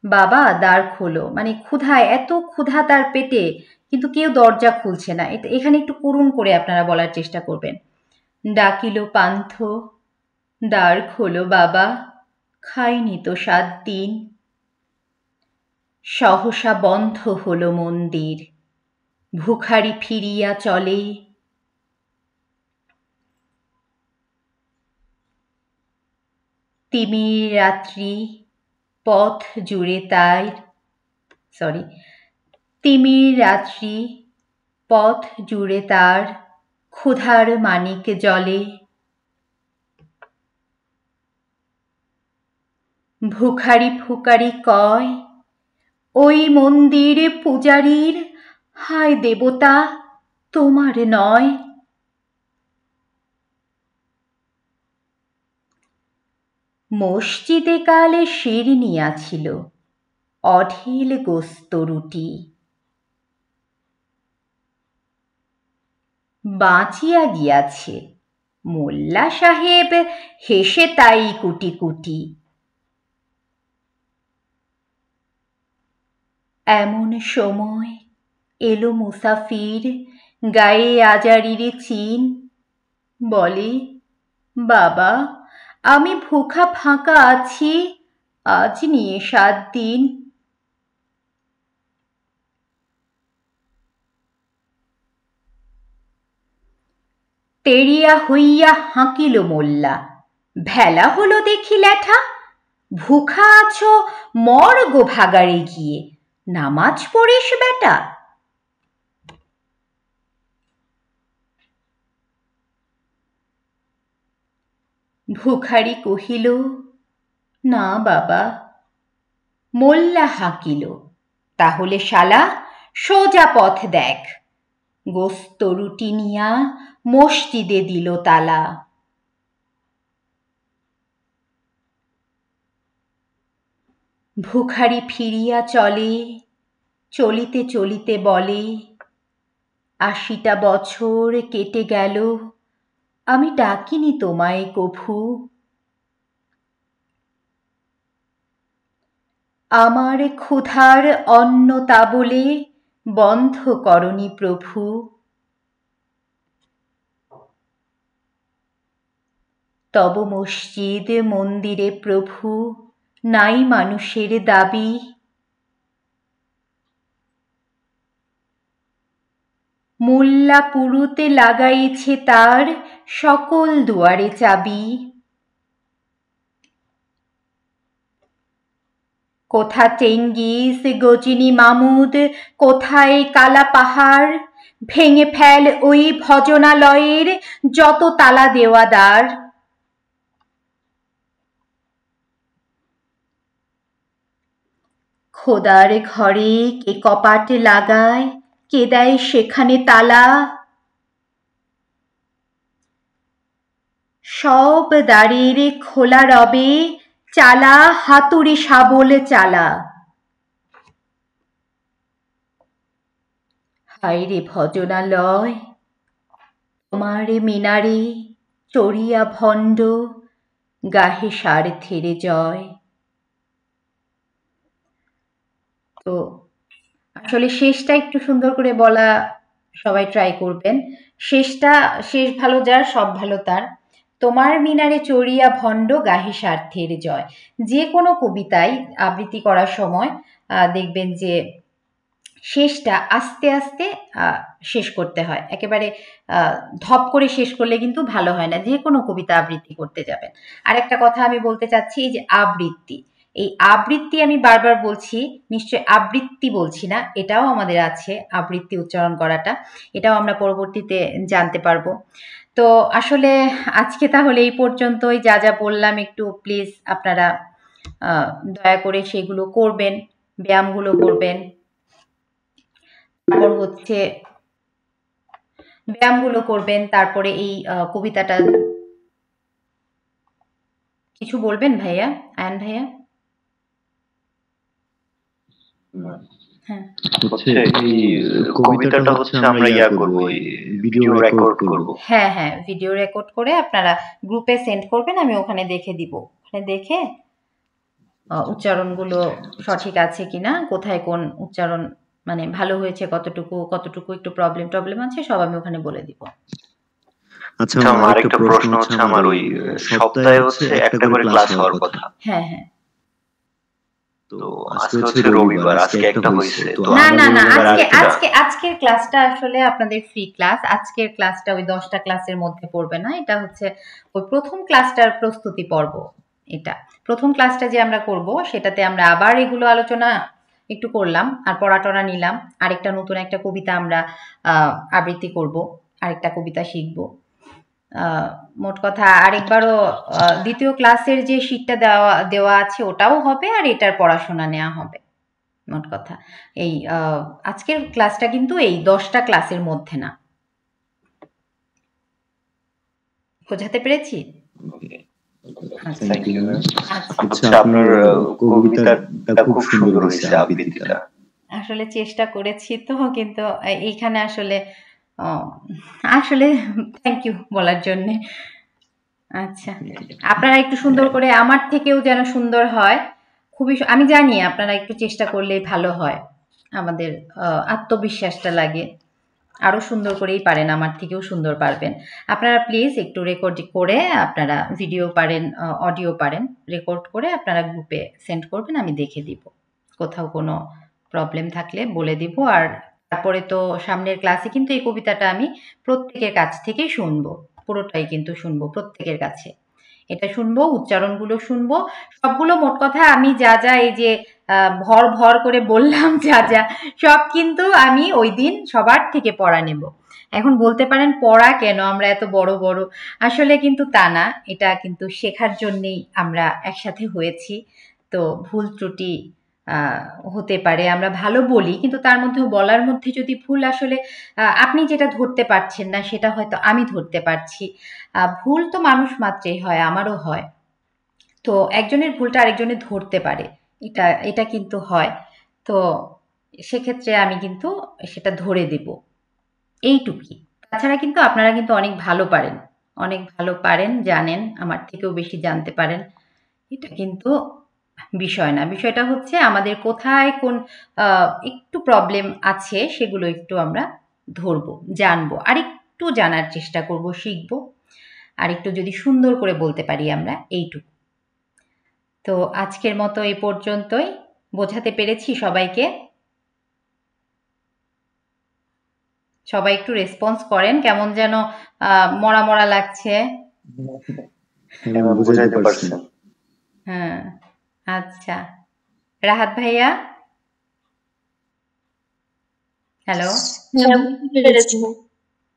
A: বাবা দ্বার খোলো, মানে ক্ষুধায়, এত ক্ষুধা তার পেটে, কিন্তু কেউ দরজা খুলছে না। এখানে একটু করুণ করে আপনারা বলার চেষ্টা করবেন। ডাকিল পান্থ, দ্বার খোলো বাবা, খায়নি তো 7 দিন। সহসা বন্ধ হলো মন্দির, ভুখারি ফিরিয়া চলে। তিমির রাত্রি পথ জুড়ে তার, তিমির রাত্রি পথ জুড়ে তার, ক্ষুধার মানিক জলে। ভুখারি ফুকারি কয়, ওই মন্দির পূজারীর, হায় দেবতা তোমার নয়। মসজিদে কালে শিরনি আছিল, অঢেল গোস্ত রুটি। বাঁচিয়া গিয়াছে, মোল্লা সাহেব হেসে তাই কুটি কুটি। এমন সময় এলো মুসাফির, গায়ে আজারির চিন। বলে, বাবা আমি ভুখা ফাঁকা আছি, আজ নিয়ে 7 দিন। তেরিয়া হইয়া হাঁকিল মোল্লা, ভেলা হলো দেখি ল্যাঠা। ভুখা আছো মর গো ভাগাড়ে গিয়ে, নামাজ পড়িস বেটা। ভুখারি কহিল, না বাবা। মোল্লা হাঁকিল, তাহলে শালা সোজা পথ দেখ। গোস্ত রুটি নিয়া মসজিদে দিল তালা। ভুখারি ফিরিয়া চলে, চলিতে চলিতে বলে, 80টা বছর কেটে গেল, আমি ডাকিনি তোমায় কভু। আমার ক্ষুধার অন্ন তা বলে বন্ধ করনি প্রভু। তব মসজিদ মন্দিরে প্রভু, নাই মানুষের দাবি। মোল্লা পুরুতে লাগাইছে তার সকল দুয়ারে চাবি। কোথা চেঙ্গিস গজিনী মামুদ, কোথায় কালা পাহাড়, ভেঙে ফেল ওই ভজনালয়ের যত তালা দেওয়া দ্বার। খোদার ঘরে কে কপাট লাগায়, কে দেয় সেখানে তালা। সব দ্বারের খোলা রবে, চালা হাতুড়ি শাবল চালা। হায়রে ভজনালয়, তোমার মিনারে চড়িয়া ভণ্ড গাহে স্বার্থের জয়। তো আসলে শেষটা একটু সুন্দর করে বলা সবাই ট্রাই করবেন। শেষ ভালো যার সব ভালো তার। তোমার মিনারে চড়িয়া ভণ্ড গাহে স্বার্থের জয়। যে কোনো কবিতায় আবৃত্তি করার সময় দেখবেন যে শেষটা আস্তে আস্তে শেষ করতে হয়। একেবারে ধপ করে শেষ করলে কিন্তু ভালো হয় না, যে কোনো কবিতা আবৃত্তি করতে যাবেন। আর একটা কথা আমি বলতে চাচ্ছি, এই যে আবৃত্তি, এই আবৃত্তি আমি বারবার বলছি, নিশ্চয় আবৃত্তি বলছি না, এটাও আমাদের আছে আবৃত্তি উচ্চারণ করাটা, এটাও আমরা পরবর্তীতে জানতে পারবো। তো আসলে আজকে তাহলে এই পর্যন্তই। যা যা বললাম একটু প্লিজ আপনারা দয়া করে সেগুলো করবেন, ব্যায়ামগুলো করবেন। তারপর হচ্ছে ব্যায়ামগুলো করবেন, তারপরে এই কবিতাটা কিছু বলবেন ভাইয়া, আয়ান ভাইয়া? হ্যাঁ,
E: এই কবিতাটা হচ্ছে আমরা করব, ভিডিও রেকর্ড করব।
A: হ্যাঁ, ভিডিও রেকর্ড করে আপনারা গ্রুপে সেন্ড করবেন, আমি ওখানে দেখে দিব। ওখানে দেখে উচ্চারণগুলো সঠিক আছে কিনা, কোথায় কোন উচ্চারণ মানে ভালো হয়েছে, কতটুকু একটু প্রবলেম আছে, সব আমি ওখানে বলে দিব।
E: আচ্ছা, আমার একটা প্রশ্ন হচ্ছে, আমার ওই সপ্তাহে হচ্ছে একটা করে ক্লাস হওয়ার কথা।
A: হ্যাঁ,
E: তো আজকে হচ্ছে রবিবার, আজকে একটা হইছে। তো
A: না, আজকের ক্লাসটা আসলে আপনাদের ফ্রি ক্লাস। আজকের ক্লাসটা ওই 10টা ক্লাসের মধ্যে পড়বে না, এটা হচ্ছে ওই প্রথম ক্লাসটার প্রস্তুতি পর্ব। এটা প্রথম ক্লাসটা যে আমরা করব, সেটাতে আমরা আবার এগুলো আলোচনা একটু করলাম আর পড়াটরা নিলাম। আরেকটা নতুন একটা কবিতা আমরা আবৃত্তি করব, আরেকটা কবিতা শিখব। মোট কথা আরেকবারও দ্বিতীয় ক্লাসের যে শীটটা দেওয়া আছে ওটাও হবে, আর এটার পড়াশোনা নেওয়া হবে। মোট কথা এই আজকের ক্লাসটা কিন্তু এই 10টা ক্লাসের মধ্যে না। বোঝাতে পেরেছি?
E: আচ্ছা, আপনার কবিতাটা খুব সুন্দর হয়েছে, আবৃত্তিটা।
A: আসলে চেষ্টা করেছি তো, কিন্তু এইখানে আসলে থ্যাংক ইউ বলার জন্যে। আচ্ছা, আপনারা একটু সুন্দর করে, আমার থেকেও যেন সুন্দর হয়, আমি জানি আপনারা একটু চেষ্টা করলেই ভালো হয়। আমাদের আত্মবিশ্বাসটা লাগে, আরো সুন্দর করেই পারেন, আমার থেকেও সুন্দর পারবেন। আপনারা প্লিজ একটু রেকর্ড করে, আপনারা ভিডিও পারেন, অডিও পারেন, রেকর্ড করে আপনারা গ্রুপে সেন্ড করবেন, আমি দেখে দিব। কোথাও কোনো প্রবলেম থাকলে বলে দিব। আর তারপরে তো সামনের ক্লাসে কিন্তু এই কবিতাটা আমি প্রত্যেকের কাছ থেকেই শুনবো, পুরোটাই কিন্তু শুনবো প্রত্যেকের কাছে। এটা শুনবো, উচ্চারণগুলো শুনবো, সবগুলো। মোট কথা আমি যা এই যে ভর করে বললাম, যা সব কিন্তু আমি ওই দিন সবার থেকে পড়া নেব। এখন বলতে পারেন পড়া কেন, আমরা এত বড় আসলে কিন্তু তা না, এটা কিন্তু শেখার জন্যেই আমরা একসাথে হয়েছি। তো ভুল ত্রুটি হতে পারে, আমরা ভালো বলি, কিন্তু তার মধ্যেও বলার মধ্যে যদি ভুল, আসলে আপনি যেটা ধরতে পারছেন না সেটা হয়তো আমি ধরতে পারছি। ভুল তো মানুষ মাত্রেই হয়, আমারও হয়। তো একজনের ভুলটা আরেকজনের ধরতে পারে, এটা কিন্তু হয়। তো সেক্ষেত্রে আমি কিন্তু সেটা ধরে দেব, এইটুকুই। তাছাড়া কিন্তু আপনারা কিন্তু অনেক ভালো পারেন, জানেন, আমার থেকেও বেশি জানতে পারেন। এটা কিন্তু বিষয় না, বিষয়টা হচ্ছে আমাদের কোথায় কোন একটু প্রবলেম আছে, সেগুলো একটু আমরা ধরবো, জানবো, আর একটু জানার চেষ্টা করব, শিখবো, আর একটু যদি সুন্দর করে বলতে পারি আমরা, এইটুকু। তো আজকের মতো এই পর্যন্তই। বোঝাতে পেরেছি সবাইকে? সবাই একটু রেসপন্স করেন, কেমন যেন মরা মরা লাগছে।
E: বুঝাইতে পারছি।
A: হ্যাঁ, আচ্ছা রাহাত ভাইয়া, হ্যালো,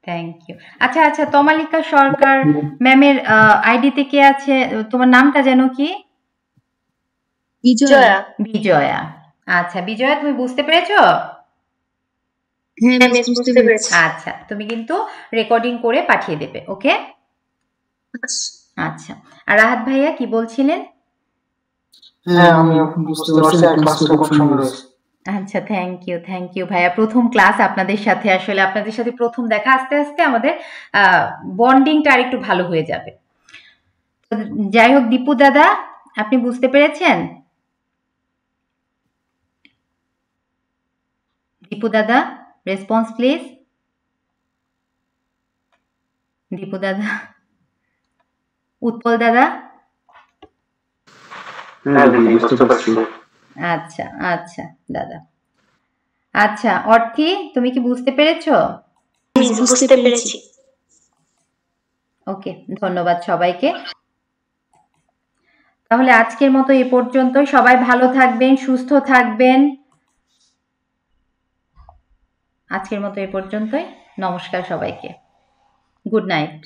A: থ্যাংক ইউ। আচ্ছা আচ্ছা, তমালিকা সরকার ম্যামের আইডিতে কে আছে? তোমার নামটা যেন কি?
F: বিজয়া।
A: বিজয়া। আচ্ছা বিজয়া, তুমি বুঝতে পেরেছো?
F: হ্যাঁ মিস, বুঝতে পেরেছি।
A: আচ্ছা, তুমি কিন্তু রেকর্ডিং করে পাঠিয়ে দেবে, ওকে? আচ্ছা, আর রাহাত ভাইয়া কি বলছিলেন?
G: হ্যাঁ আমি বুঝতে পারছি, ক্লাসটা খুব সুন্দর হয়েছে।
A: আচ্ছা, থ্যাংক ইউ ভাইয়া। প্রথম ক্লাস আপনাদের সাথে, আসলে আপনাদের সাথে প্রথম দেখা, আস্তে আস্তে আমাদের বন্ডিংটা আর একটু ভালো হয়ে যাবে। যাই হোক, দীপু দাদা আপনি বুঝতে পেরেছেন? দীপু দাদা, রেসপন্স প্লিজ। দীপু দাদা, উৎপল দাদা। আচ্ছা আচ্ছা দাদা। আচ্ছা অর্থি, তুমি কি বুঝতে পেরেছো?
F: বুঝতে পেরেছি।
A: ওকে, ধন্যবাদ সবাইকে। তাহলে আজকের মতো এ পর্যন্ত। সবাই ভালো থাকবেন, সুস্থ থাকবেন। আজকের মতো এ পর্যন্তই। নমস্কার সবাইকে। Good night.